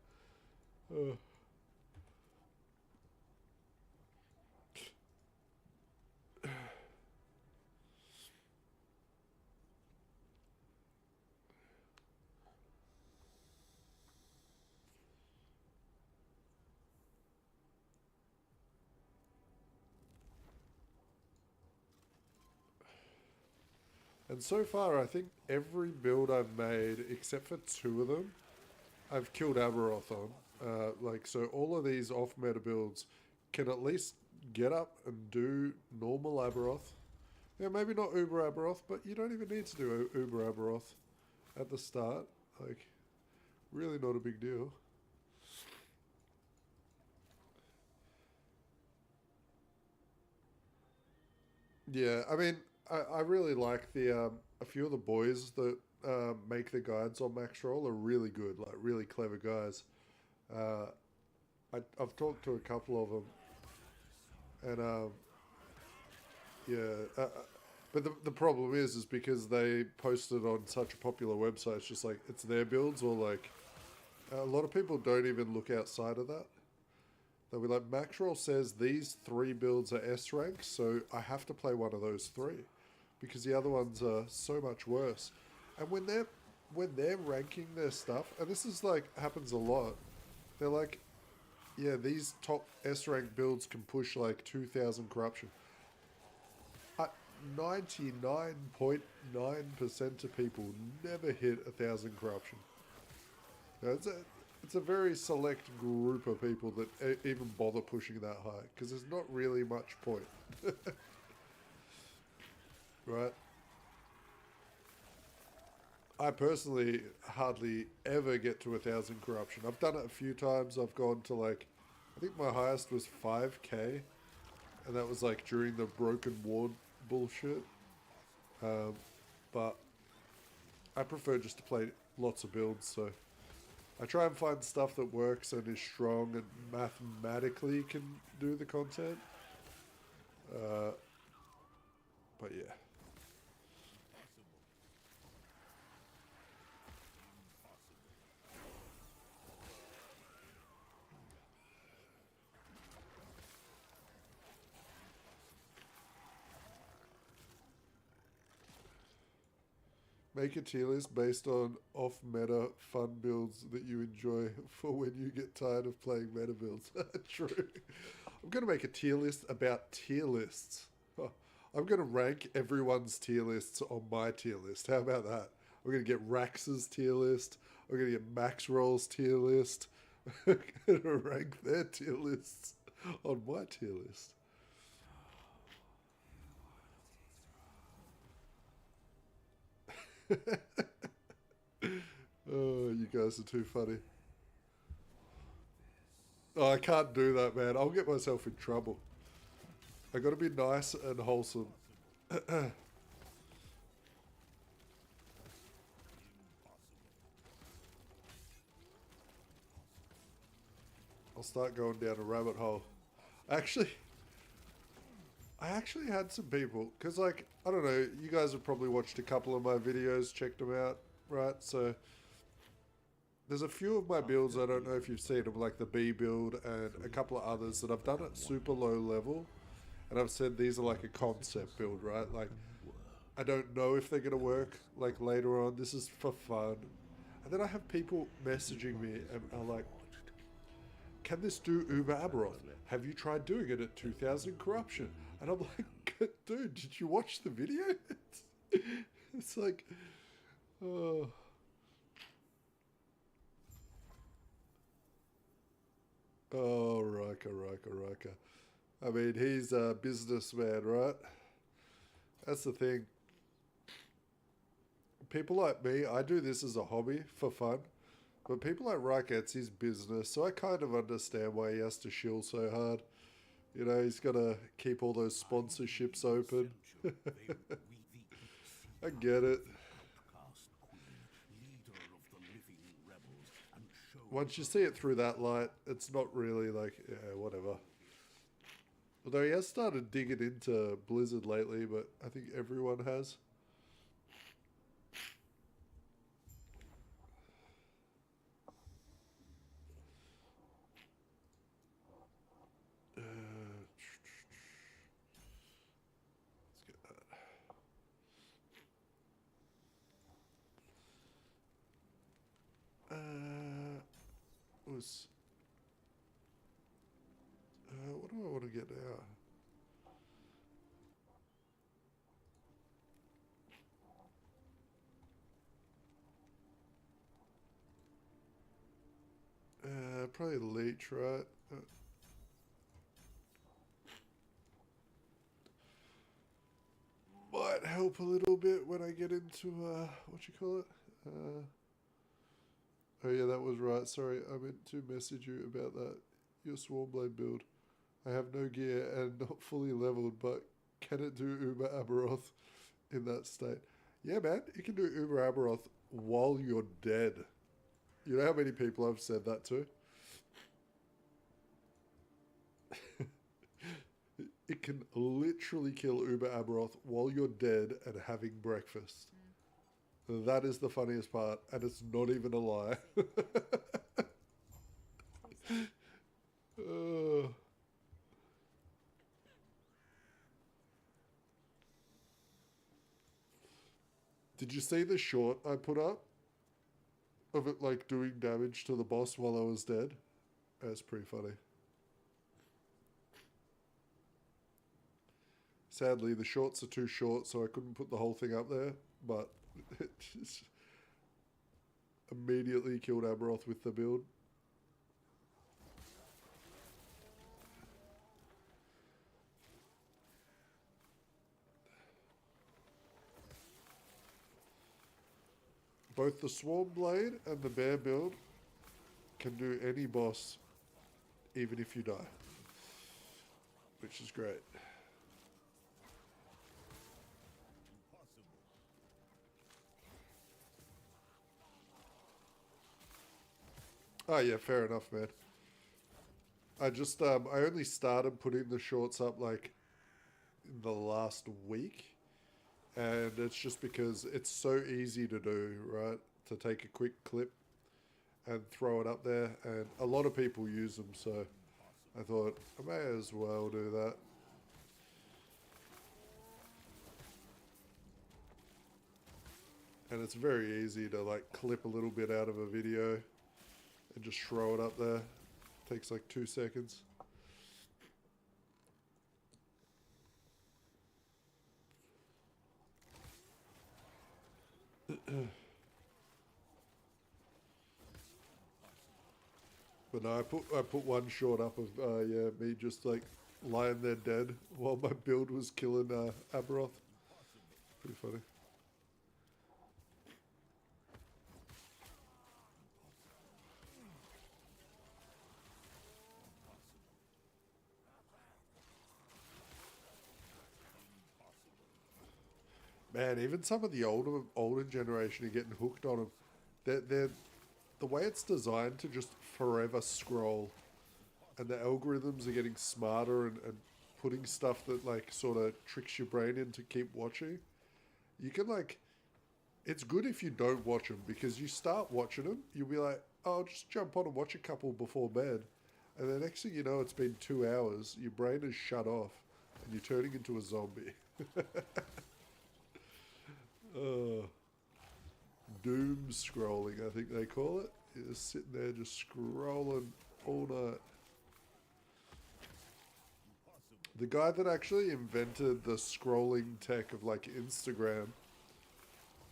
And so far, I think every build I've made, except for 2 of them, I've killed Aberoth on. Like, so all of these off-meta builds can at least get up and do normal Aberoth Yeah, maybe not Uber Aberoth, but you don't even need to do Uber Aberoth at the start. Like, really not a big deal. Yeah, I mean, I really like the a few of the boys that make the guides on Max Roll are really good, like really clever guys. Uh, I've talked to a couple of them, and yeah, but the problem is because they posted on such a popular website. It's just like it's their builds, or like a lot of people don't even look outside of that. They'll be like, Maxroll says these 3 builds are S rank, so I have to play one of those 3 because the other ones are so much worse. And when they're ranking their stuff, and this is like happens a lot, they're like, yeah, these top S rank builds can push like 2,000 corruption. 99.9% of people never hit 1,000 corruption. You know, it's a very select group of people that even bother pushing that high because there's not really much point. Right? I personally hardly ever get to 1,000 corruption. I've done it a few times. I've gone to like, I think my highest was 5k, and that was like during the broken ward bullshit. But I prefer just to play lots of builds, so I try and find stuff that works and is strong and mathematically can do the content. But yeah. Make a tier list based on off-meta fun builds that you enjoy for when you get tired of playing meta builds. True. I'm going to make a tier list about tier lists. I'm going to rank everyone's tier lists on my tier list. How about that? I'm going to get Rax's tier list. I'm going to get Max Roll's tier list. I'm going to rank their tier lists on my tier list. Oh, you guys are too funny. Oh, I can't do that, man. I'll get myself in trouble. I gotta be nice and wholesome. I'll start going down a rabbit hole. Actually, I actually had some people, because like, I don't know, you guys have probably watched a couple of my videos, checked them out, right? So there's a few of my builds, I don't know if you've seen them, like the B build and a couple of others that I've done at super low level. And I've said these are like a concept build, right? Like, I don't know if they're going to work like later on. This is for fun. And then I have people messaging me and are like, can this do Uber Aberoth? Have you tried doing it at 2,000 corruption? And I'm like, dude, did you watch the video? It's like, oh. Oh, Rika. I mean, he's a businessman, right? That's the thing. People like me, I do this as a hobby for fun. But people like Rika, it's his business. So I kind of understand why he has to shill so hard. You know, he's got to keep all those sponsorships open. I get it. Once you see it through that light, it's not really like, yeah, whatever. Although he has started digging into Blizzard lately, but I think everyone has. Let's get that. What do I want to get now? Probably Leech, right? might help a little bit when I get into, what you call it? Oh yeah, that was right. Sorry, I meant to message you about that. Your Swarmblade build. I have no gear and not fully leveled, but can it do Uber Aberoth in that state? Yeah, man, it can do Uber Aberoth while you're dead. You know how many people I've said that to? It can literally kill Uber Aberoth while you're dead and having breakfast. That is the funniest part, and it's not even a lie. Did you see the short I put up of it like doing damage to the boss while I was dead? That's pretty funny. Sadly, the shorts are too short, so I couldn't put the whole thing up there, but it just immediately killed Aberoth with the build. Both the Swarm Blade and the Bear build can do any boss, even if you die, which is great. Oh yeah, fair enough, man. I just I only started putting the shorts up like in the last week, and it's just because it's so easy to do, right? To take a quick clip and throw it up there, and a lot of people use them, so I thought I may as well do that. And it's very easy to like clip a little bit out of a video and just throw it up there. Takes like 2 seconds. But no, I put one short up of yeah, me just like lying there dead while my build was killing Aberoth. Pretty funny. Man, even some of the older generation are getting hooked on them. They're the way it's designed to just forever scroll, and the algorithms are getting smarter and putting stuff that like sort of tricks your brain into keep watching. You can like, it's good if you don't watch them, because you start watching them, you'll be like, oh, I'll just jump on and watch a couple before bed, and the next thing you know, it's been 2 hours, your brain is shut off, and you're turning into a zombie. Doom scrolling, I think they call it. You're just sitting there just scrolling all night. The guy that actually invented the scrolling tech of like Instagram,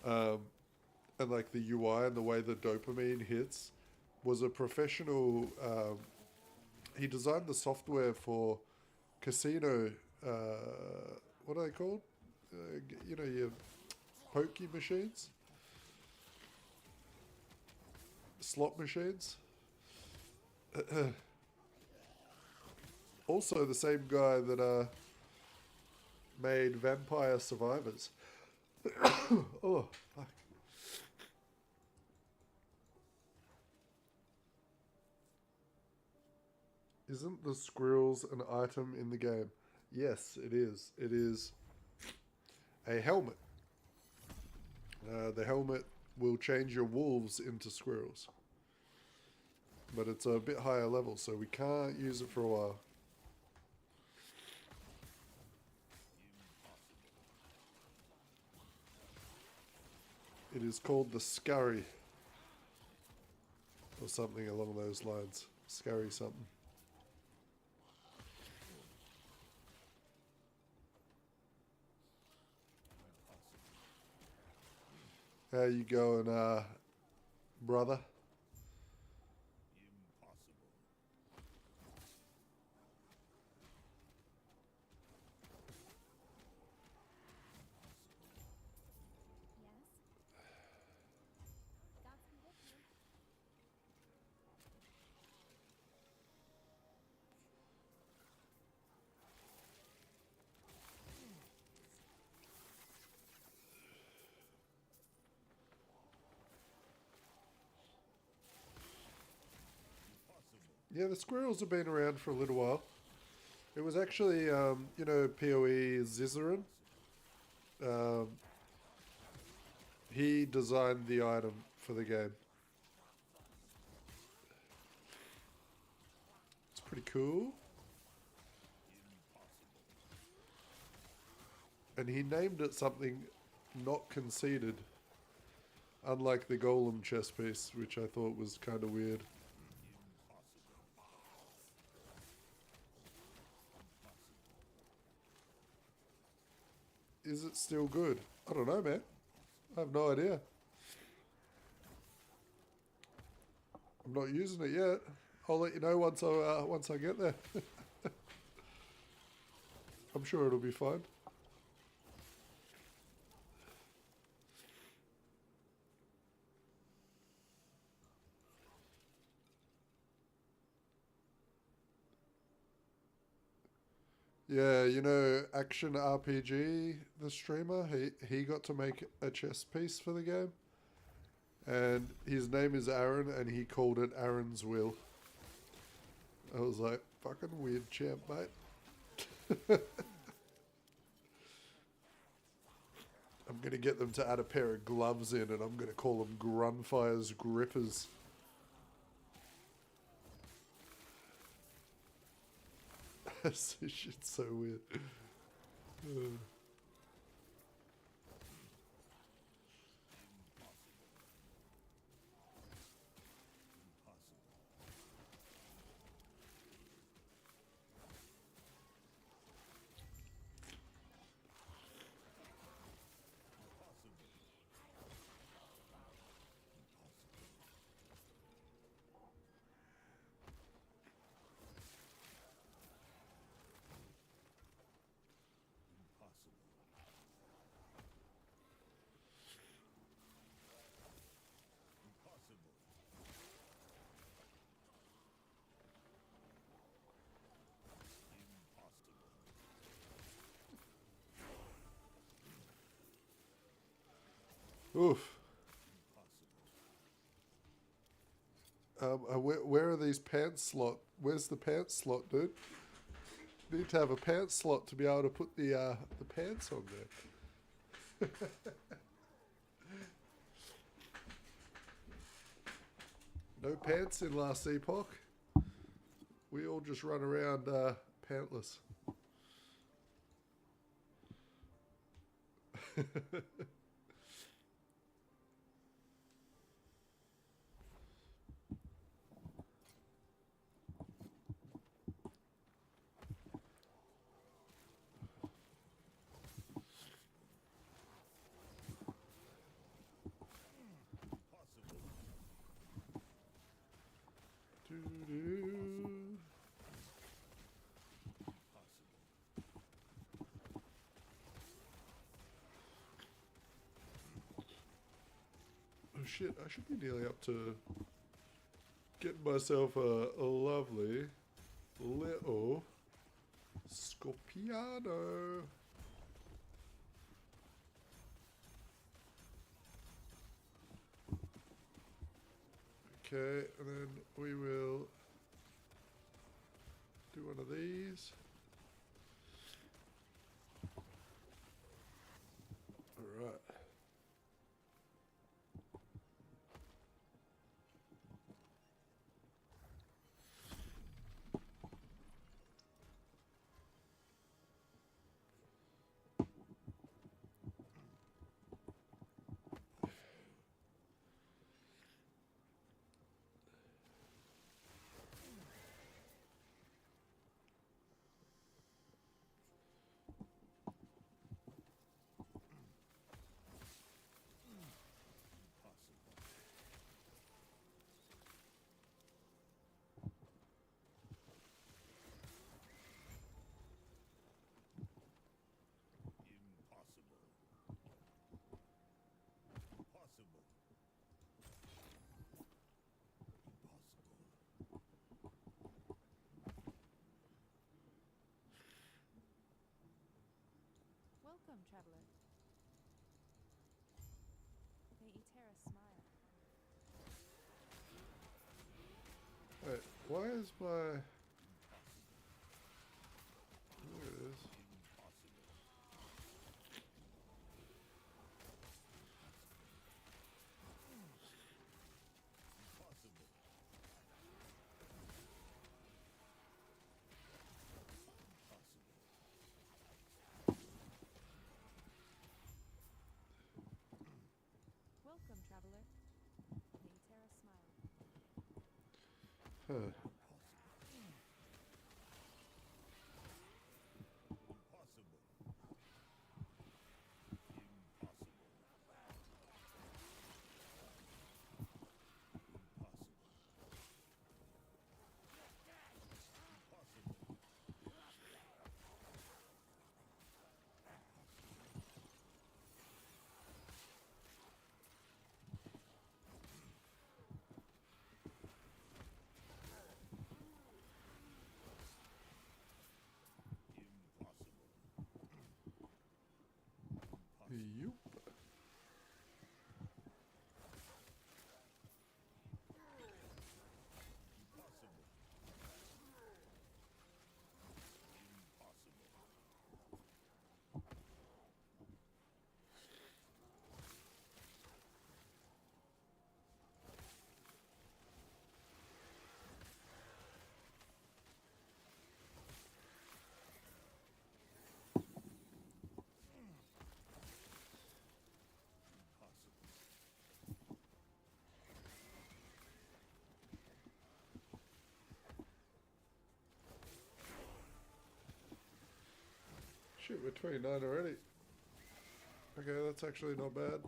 and like the UI and the way the dopamine hits, was a professional. He designed the software for casino. What are they called? You know, your pokey machines, slot machines. Also the same guy that made Vampire Survivors. Oh, fuck. Isn't the squirrels an item in the game? Yes, it is. It is a helmet. The helmet will change your wolves into squirrels. But it's a bit higher level, so we can't use it for a while. It is called the Scurry. Or something along those lines. Scurry something. How you going, brother? Yeah, the squirrels have been around for a little while. It was actually, you know, PoE Zizaran. He designed the item for the game. It's pretty cool. And he named it something not conceded. Unlike the golem chess piece, which I thought was kind of weird. Is it still good? I don't know, man. I have no idea. I'm not using it yet. I'll let you know once I get there. I'm sure it'll be fine. Yeah, you know, Action RPG, the streamer, he got to make a chess piece for the game. And his name is Aaron, and he called it Aaron's Will. I was like, fucking weird champ, mate. I'm going to get them to add a pair of gloves in, and I'm going to call them Grunfire's Grippers. This shit's so weird. Oof. Where are these pants slot? Where's the pants slot, dude? Need to have a pants slot to be able to put the pants on there. No pants in Last Epoch. We all just run around pantless. Oh shit, I should be nearly up to getting myself a lovely little Scorpiano. Okay, and then we will do one of these. All right. Welcome, traveler. May Eterra smile. Alright, Why is my... There it is. Welcome, traveler. May Terra smile. Huh. Yup. Shit, we're 29 already. Okay, that's actually not bad.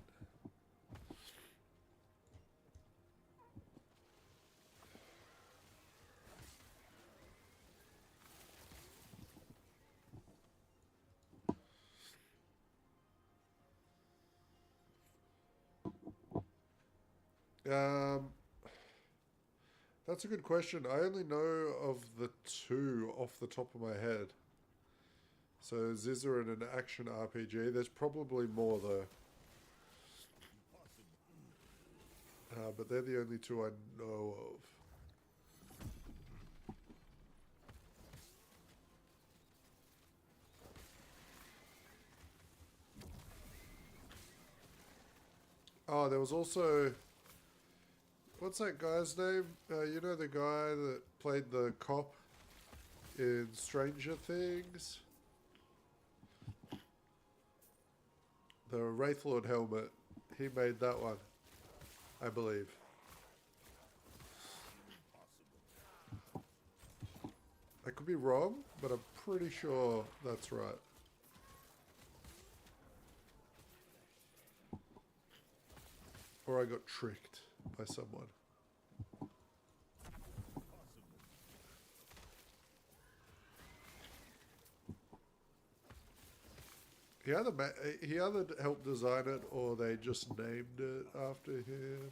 That's a good question. I only know of the two off the top of my head. So Zizza and an action RPG. There's probably more though. But they're the only two I know of. Oh, there was also... What's that guy's name? You know the guy that played the cop in Stranger Things? The Wraithlord helmet. He made that one, I believe. I could be wrong, but I'm pretty sure that's right. Or I got tricked by someone. He either helped design it or they just named it after him.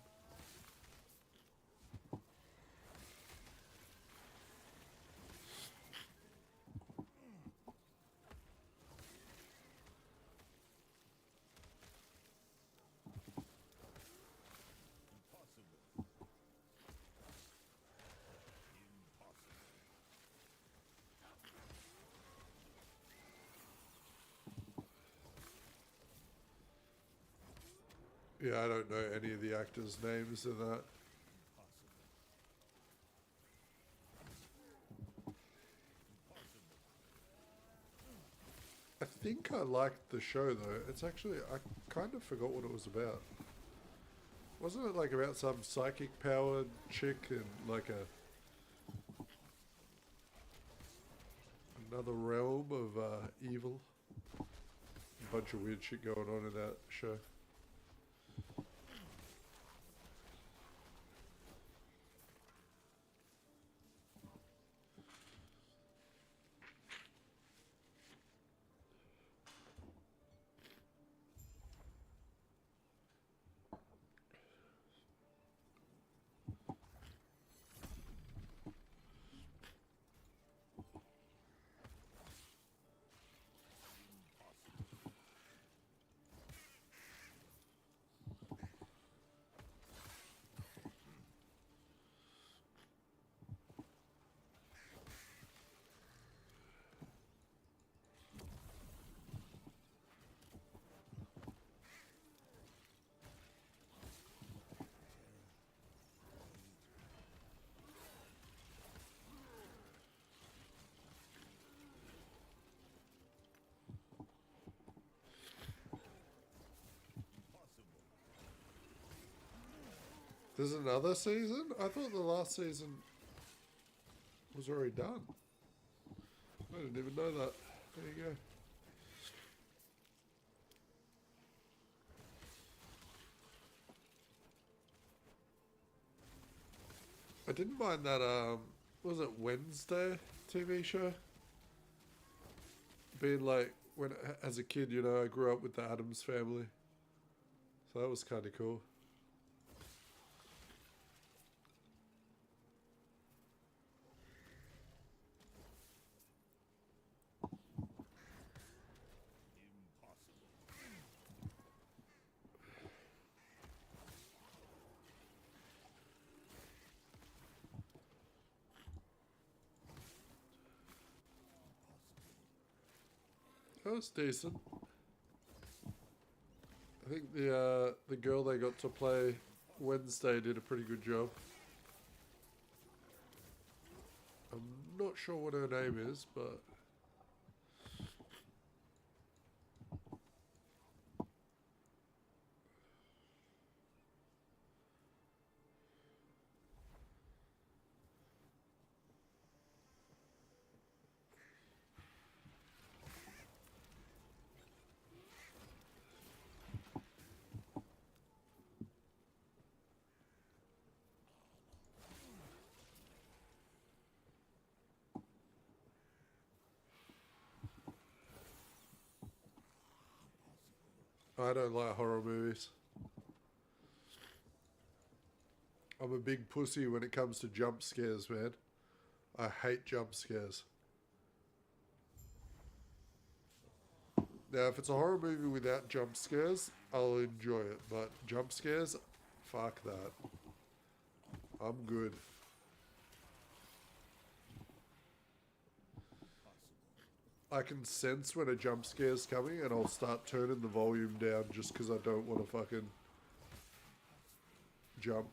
Yeah, I don't know any of the actors' names in that. I think I liked the show though. It's actually, I kind of forgot what it was about. Wasn't it like about some psychic powered chick and like another realm of evil? A bunch of weird shit going on in that show. There's another season? I thought the last season was already done. I didn't even know that. There you go. I didn't mind that, was it Wednesday TV show? Being like, when as a kid, you know, I grew up with the Addams family. So that was kind of cool. That was decent. I think the girl they got to play Wednesday did a pretty good job. I'm not sure what her name is, but I don't like horror movies. I'm a big pussy when it comes to jump scares, man. I hate jump scares. Now, if it's a horror movie without jump scares, I'll enjoy it. But jump scares, fuck that. I'm good. I can sense when a jump scare's coming and I'll start turning the volume down just because I don't want to fucking jump.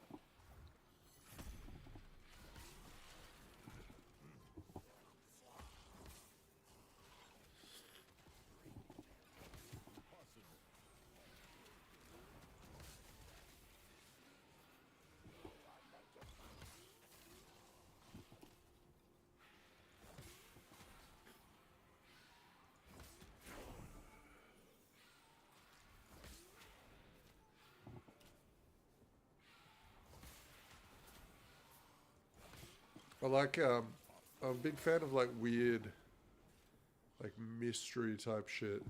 I like, I'm a big fan of like weird, like mystery type shit.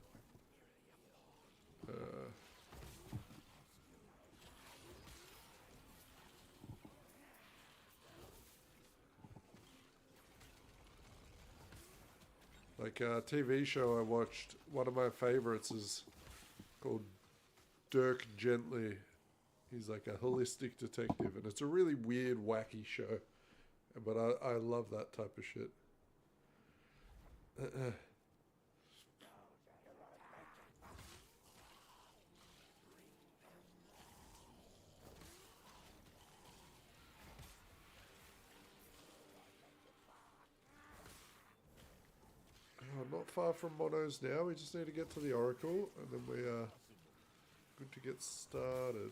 Like a TV show I watched, one of my favorites is called Dirk Gently. He's like a holistic detective, and it's a really weird, wacky show. But I love that type of shit. Not far from Mono's now. We just need to get to the Oracle, and then we are good to get started.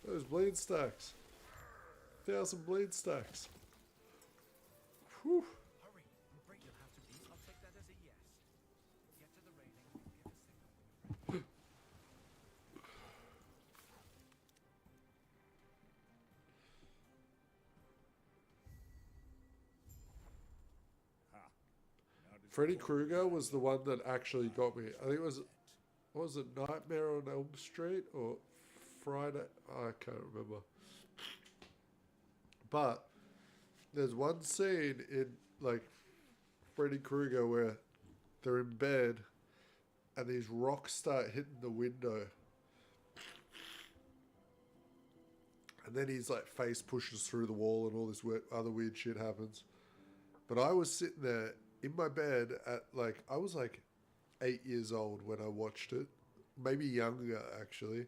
Those bleed stacks. 1,000 bleed stacks. Whew. Hurry. I'm afraid you'll have to be. I'll take that as a yes. Get to the railing. Give a signal when you're ready. Freddy Krueger was the one that actually got me. I think it was, what was it, Nightmare on Elm Street or Friday? I can't remember. But there's one scene in like Freddy Krueger where they're in bed and these rocks start hitting the window. And then his like face pushes through the wall and all this other weird shit happens. But I was sitting there in my bed at like, I was like 8 years old when I watched it, maybe younger actually.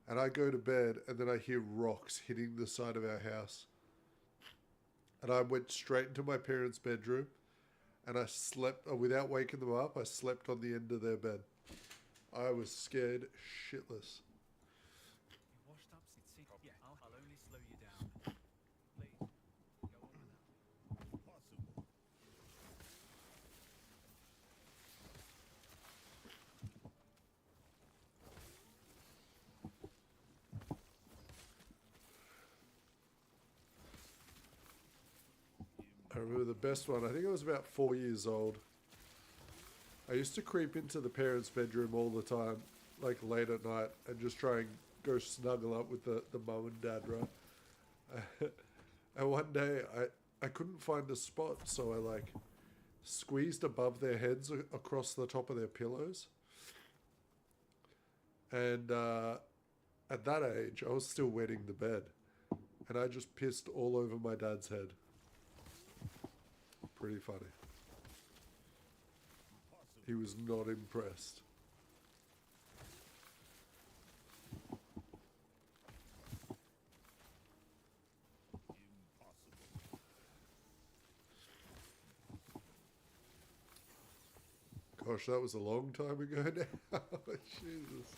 And I go to bed and then I hear rocks hitting the side of our house. And I went straight into my parents' bedroom and I slept, without waking them up, I slept on the end of their bed. I was scared shitless. You washed up, see? Yeah, I'll only slow you down. Please, go on without. Possible. I remember the best one. I think I was about 4 years old. I used to creep into the parents' bedroom all the time, like late at night, and just try and go snuggle up with the mum and dad, right? And one day I couldn't find a spot, so I like squeezed above their heads across the top of their pillows. And at that age, I was still wetting the bed. And I just pissed all over my dad's head. Pretty funny. He was not impressed. Gosh, that was a long time ago now. Jesus.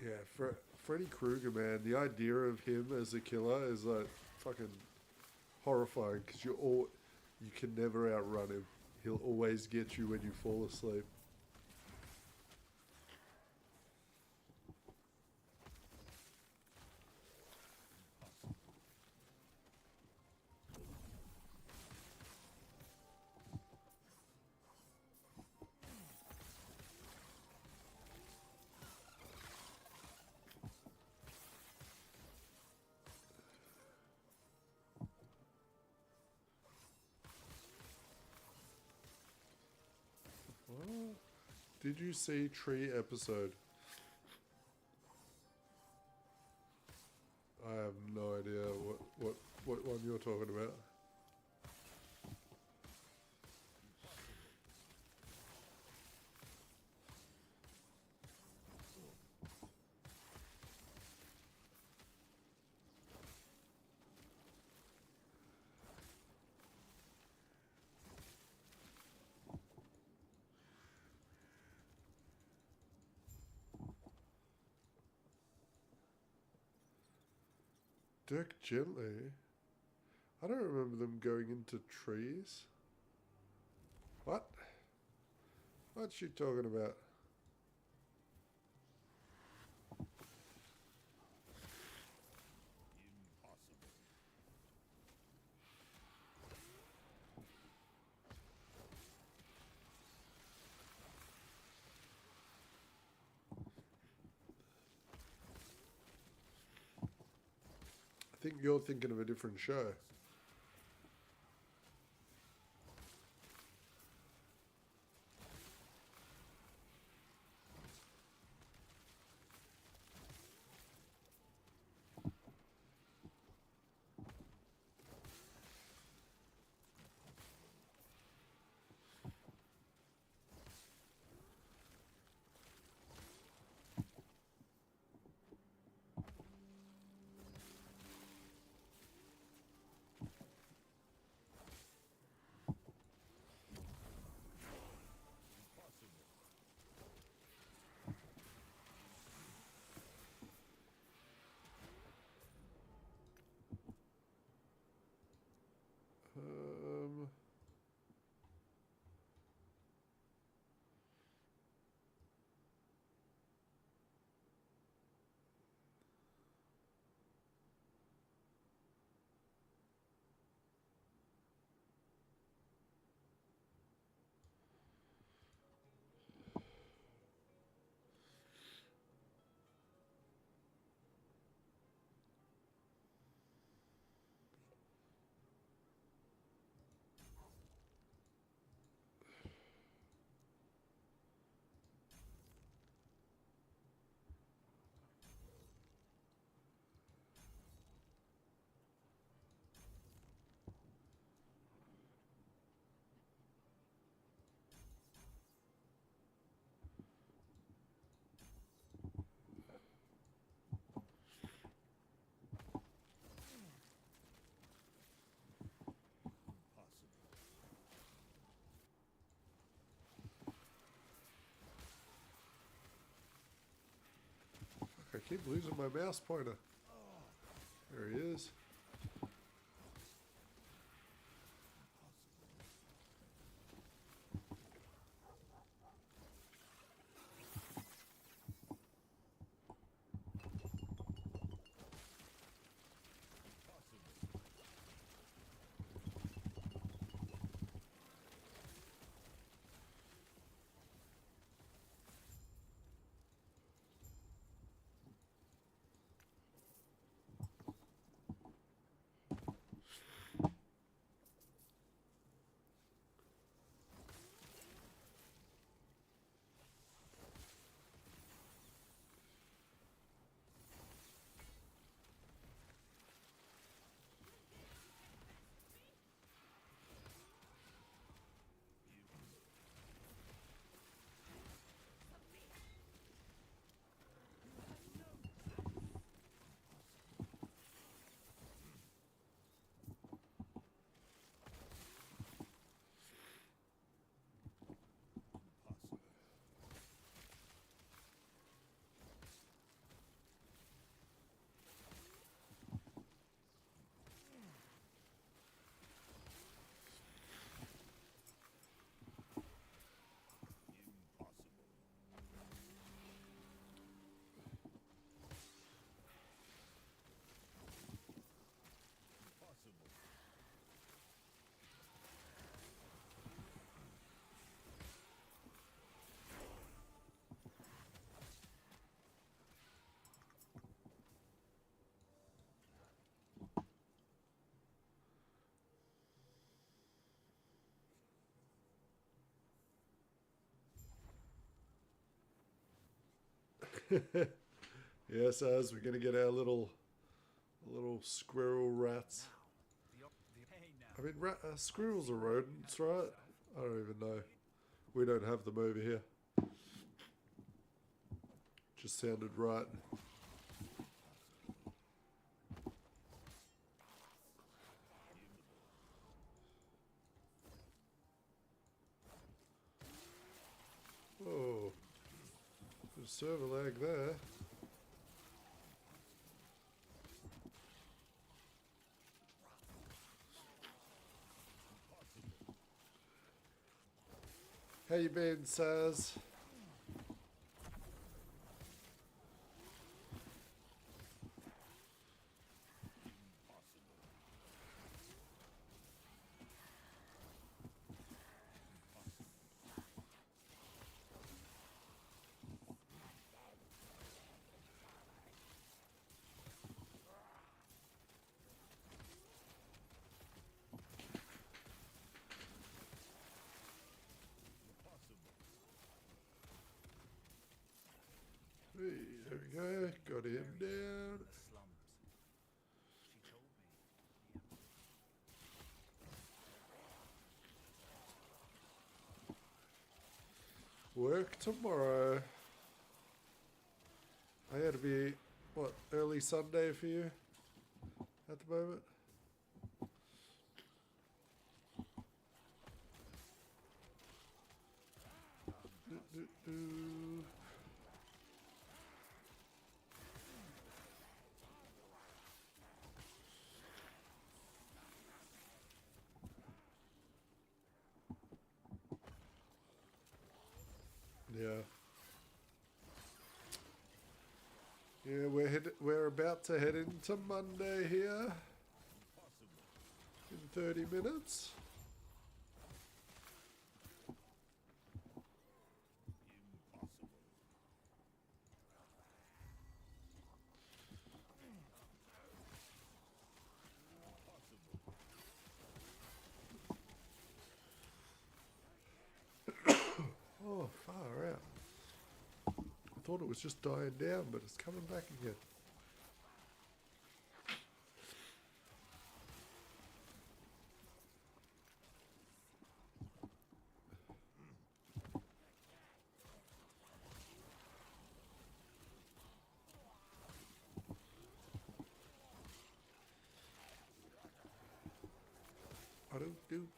Yeah, Freddy Krueger, man, the idea of him as a killer is like fucking horrifying because you can never outrun him. He'll always get you when you fall asleep. Did you see Tree episode? I have no idea what one you're talking about. Dirk Gently? I don't remember them going into trees. What? What's she talking about? I think you're thinking of a different show. keep losing my mouse pointer. There he is. Yes, as we're gonna get our little squirrel rats. Hey now. I mean, squirrels are rodents, right? I don't even know. We don't have them over here. Just sounded right. Oh, bit of server lag there. How you been, Saz? Hey, there we go. Got him down. The slums. She told me. Work tomorrow. I had to be, what, early Sunday for you at the moment? Yeah. Yeah, we're about to head into Monday here in 30 minutes. Oh, far out. I thought it was just dying down, but it's coming back again. Do.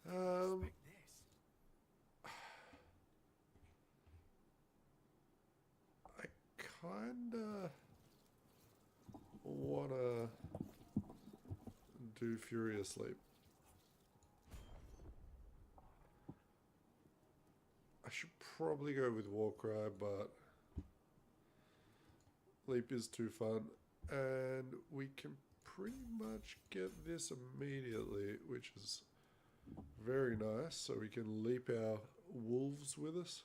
Expect this. I kinda wanna do Furious Leap. I should probably go with Warcry, but Leap is too fun, and we can pretty much get this immediately, which is very nice. So we can leap our wolves with us.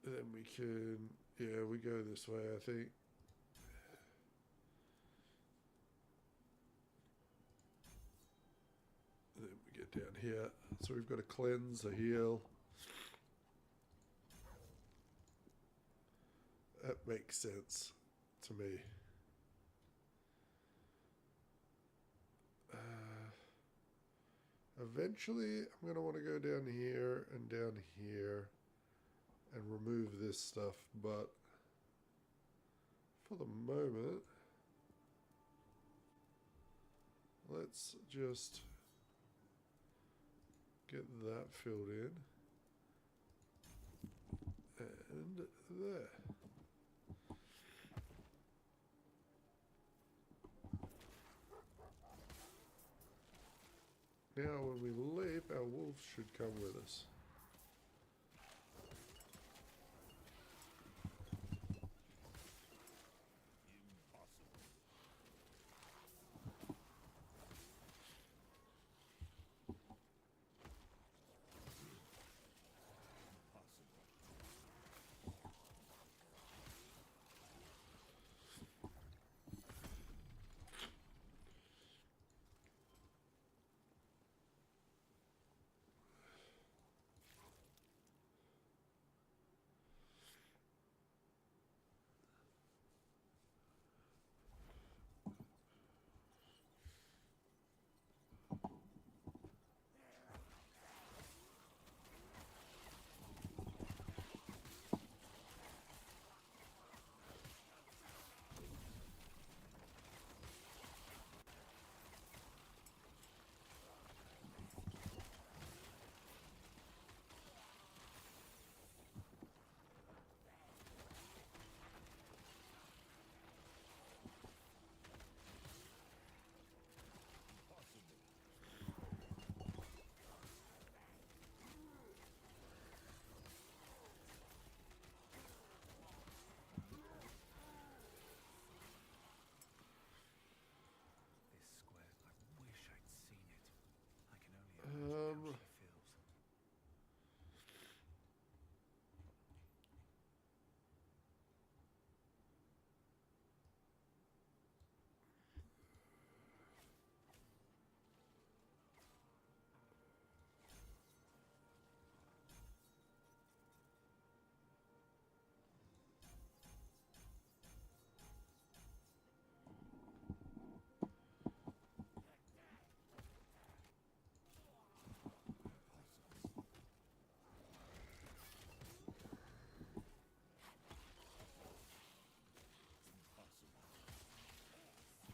Then we can, yeah, we go this way, I think. Then we get down here. So we've got a cleanse, a heal. That makes sense to me. Eventually, I'm going to want to go down here and down here and remove this stuff, but for the moment, let's just get that filled in. And there. Now when we leap, our wolves should come with us.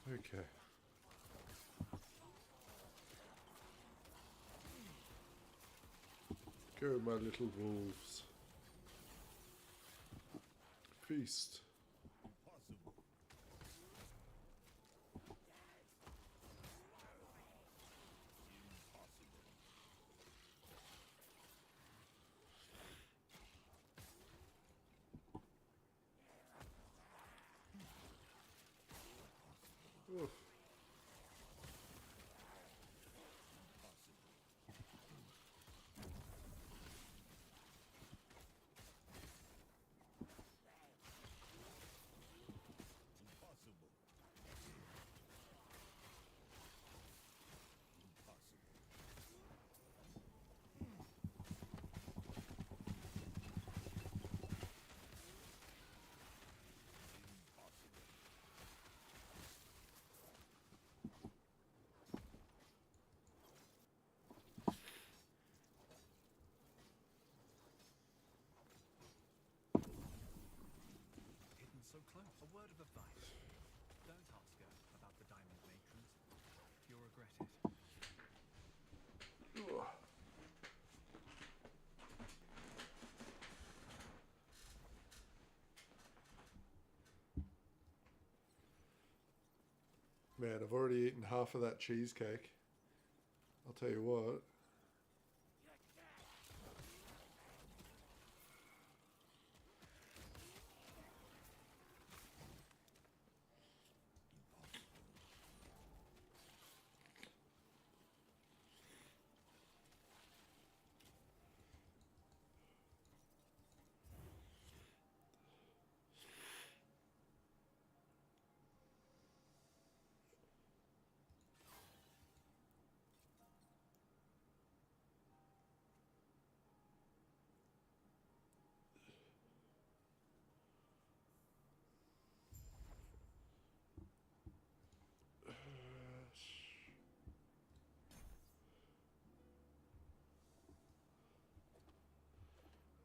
Okay. Go, my little wolves. Feast. Oof. of advice. Don't ask her about the diamond matrons. You'll regret it. Ugh. Man, I've already eaten half of that cheesecake. I'll tell you what.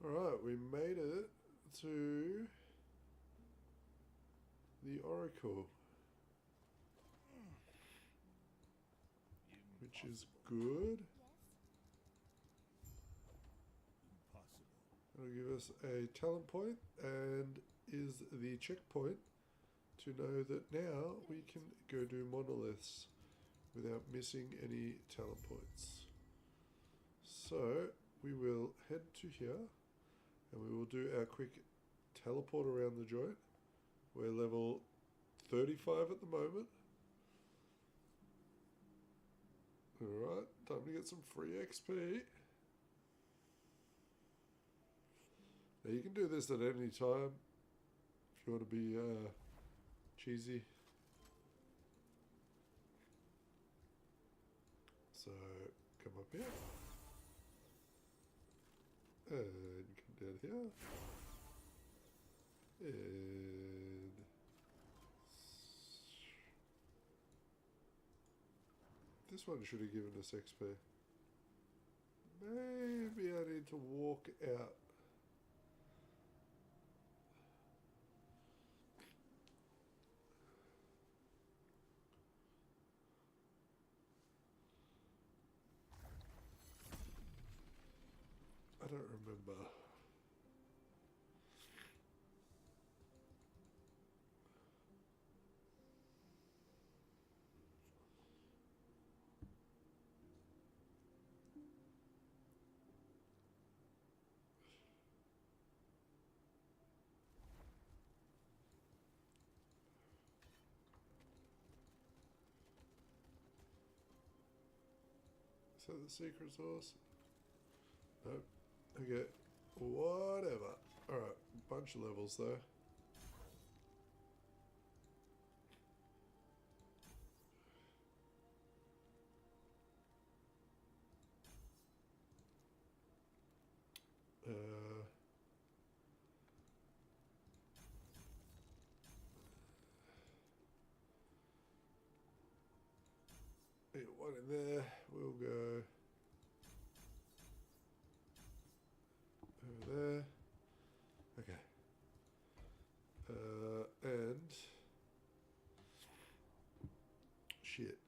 Alright, we made it to the Oracle, which is good. It'll give us a talent point and is the checkpoint to know that now we can go do monoliths without missing any talent points. So we will head to here and we will do our quick teleport around the joint. We're level 35 at the moment. Alright, time to get some free XP. Now you can do this at any time if you want to be cheesy. So come up here and come down here and this one should have given us XP. Maybe I need to walk out. I don't remember. Is that the secret source? Nope. Okay. Whatever. Alright. Bunch of levels though. Get one in there. We'll go over there. Okay. And shit.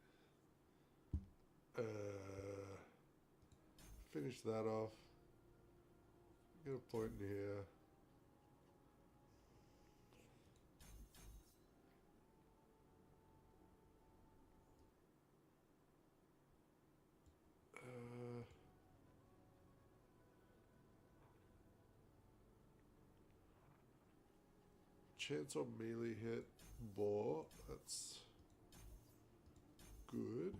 Finish that off. Get a point in here. Chance on melee hit, boar, that's good.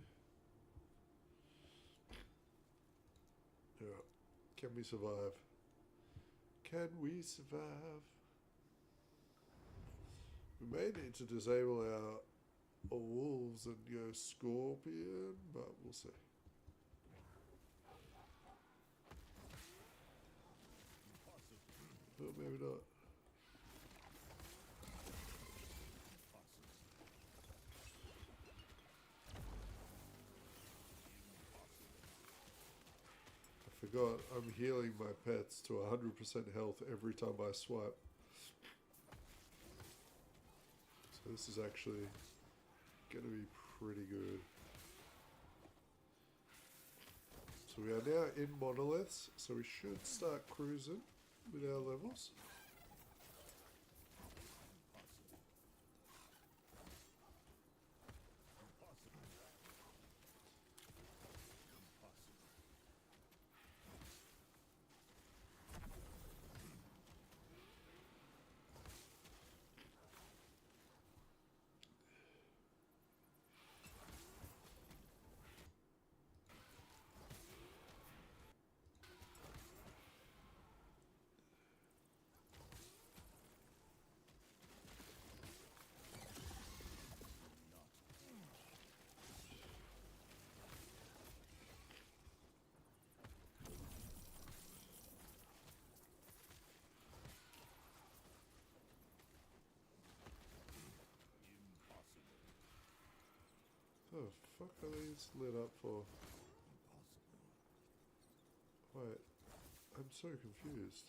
Yeah. Can we survive? Can we survive? We may need to disable our wolves and go scorpion, but we'll see. But maybe not. Forgot, I'm healing my pets to 100% health every time I swipe. This is actually going to be pretty good. So we are now in Monoliths, so we should start cruising with our levels. The fuck are these lit up for? Wait, I'm so confused.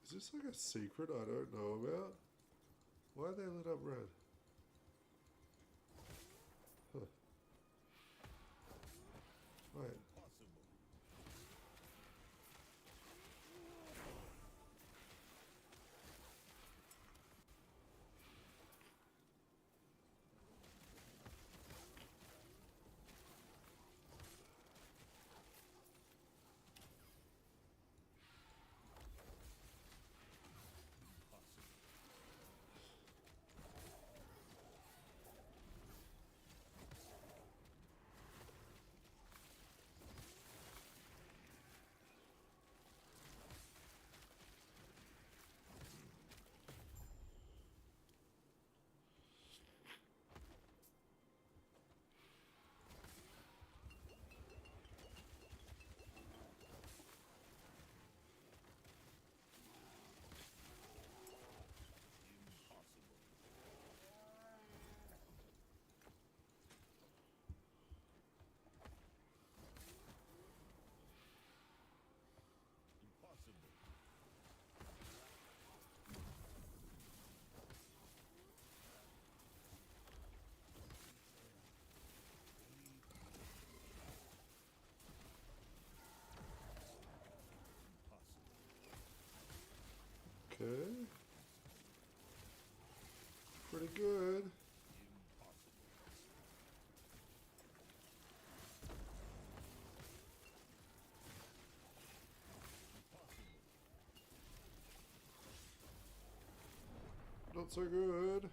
Is this like a secret I don't know about? Why are they lit up red? Huh. Wait. Okay. Pretty good. Not so good.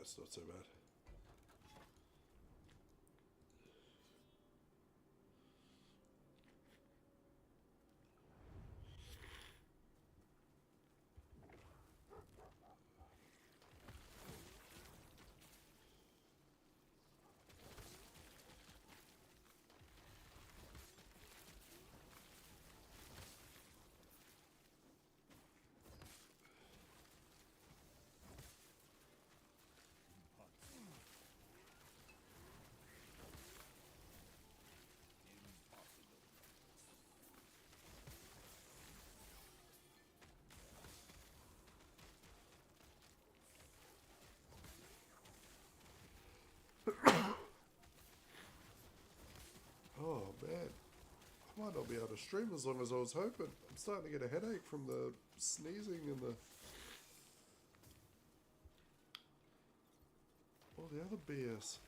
It's not so bad. Oh man, I might not be able to stream as long as I was hoping. I'm starting to get a headache from the sneezing and all the other BS.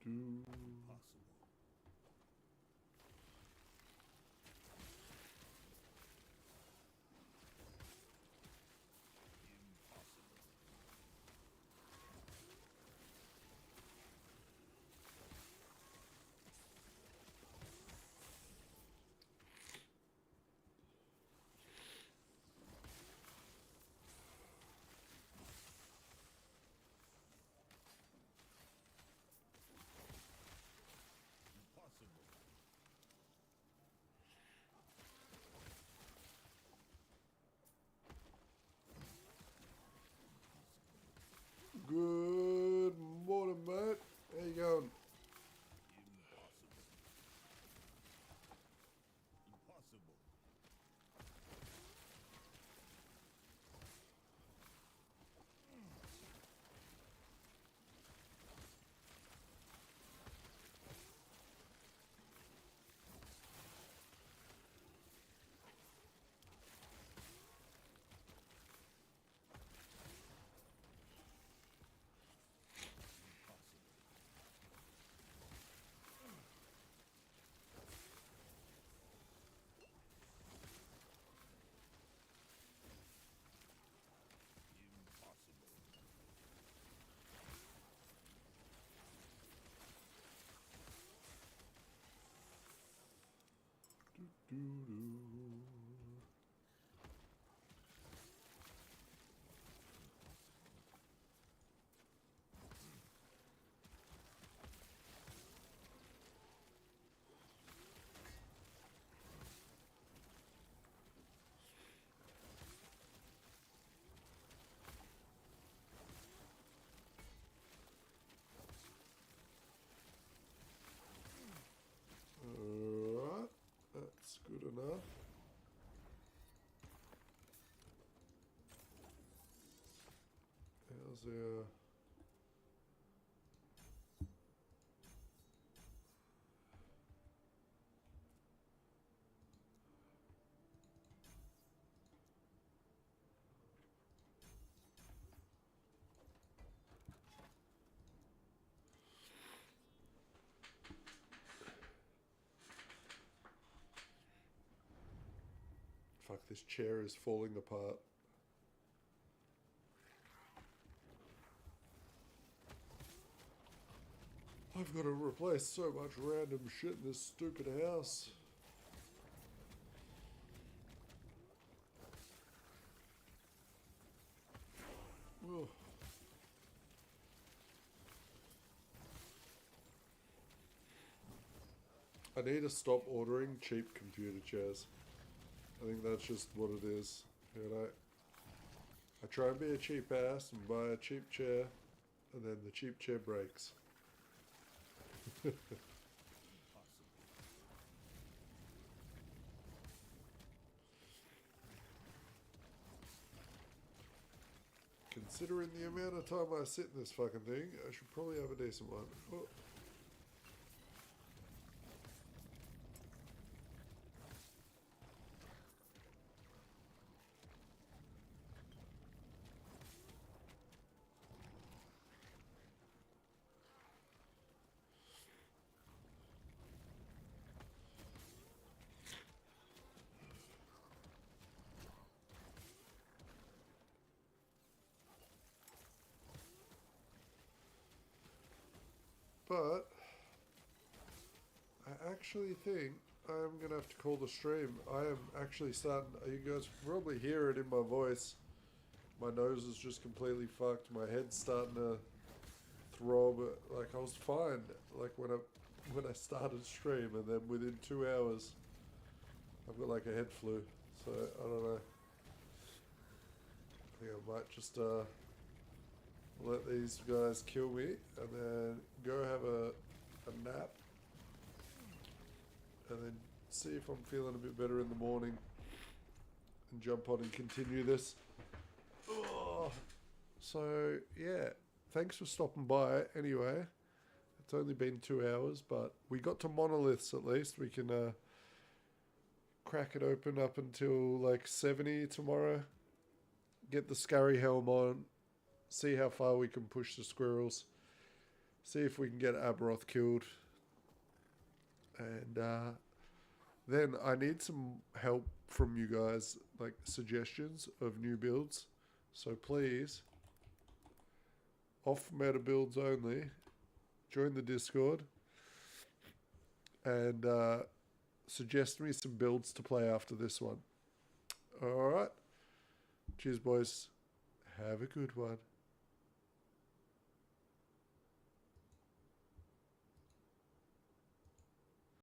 do. Good morning, mate. How you going? Alright, that's good enough. How's our... Fuck, this chair is falling apart. I've got to replace so much random shit in this stupid house. Ugh. I need to stop ordering cheap computer chairs. I think that's just what it is. You know, I try and be a cheap ass and buy a cheap chair, and then the cheap chair breaks. Considering the amount of time I sit in this fucking thing, I should probably have a decent one. Oh. But I actually think I'm gonna have to call the stream. I am actually starting. You guys probably hear it in my voice. My nose is just completely fucked. My head's starting to throb. Like I was fine. Like when I started stream, and then within 2 hours, I've got like a head flu. So I don't know. I think I might just let these guys kill me and then go have a nap and then see if I'm feeling a bit better in the morning and jump on and continue this. Oh. So yeah, thanks for stopping by anyway. It's only been 2 hours, but we got to Monoliths at least. We can crack it open up until like 70 tomorrow. Get the scurry helm on. See how far we can push the squirrels. see if we can get Aberoth killed. And then I need some help from you guys, like suggestions of new builds. So please, off meta builds only, join the Discord and suggest me some builds to play after this one. Alright. Cheers, boys. Have a good one.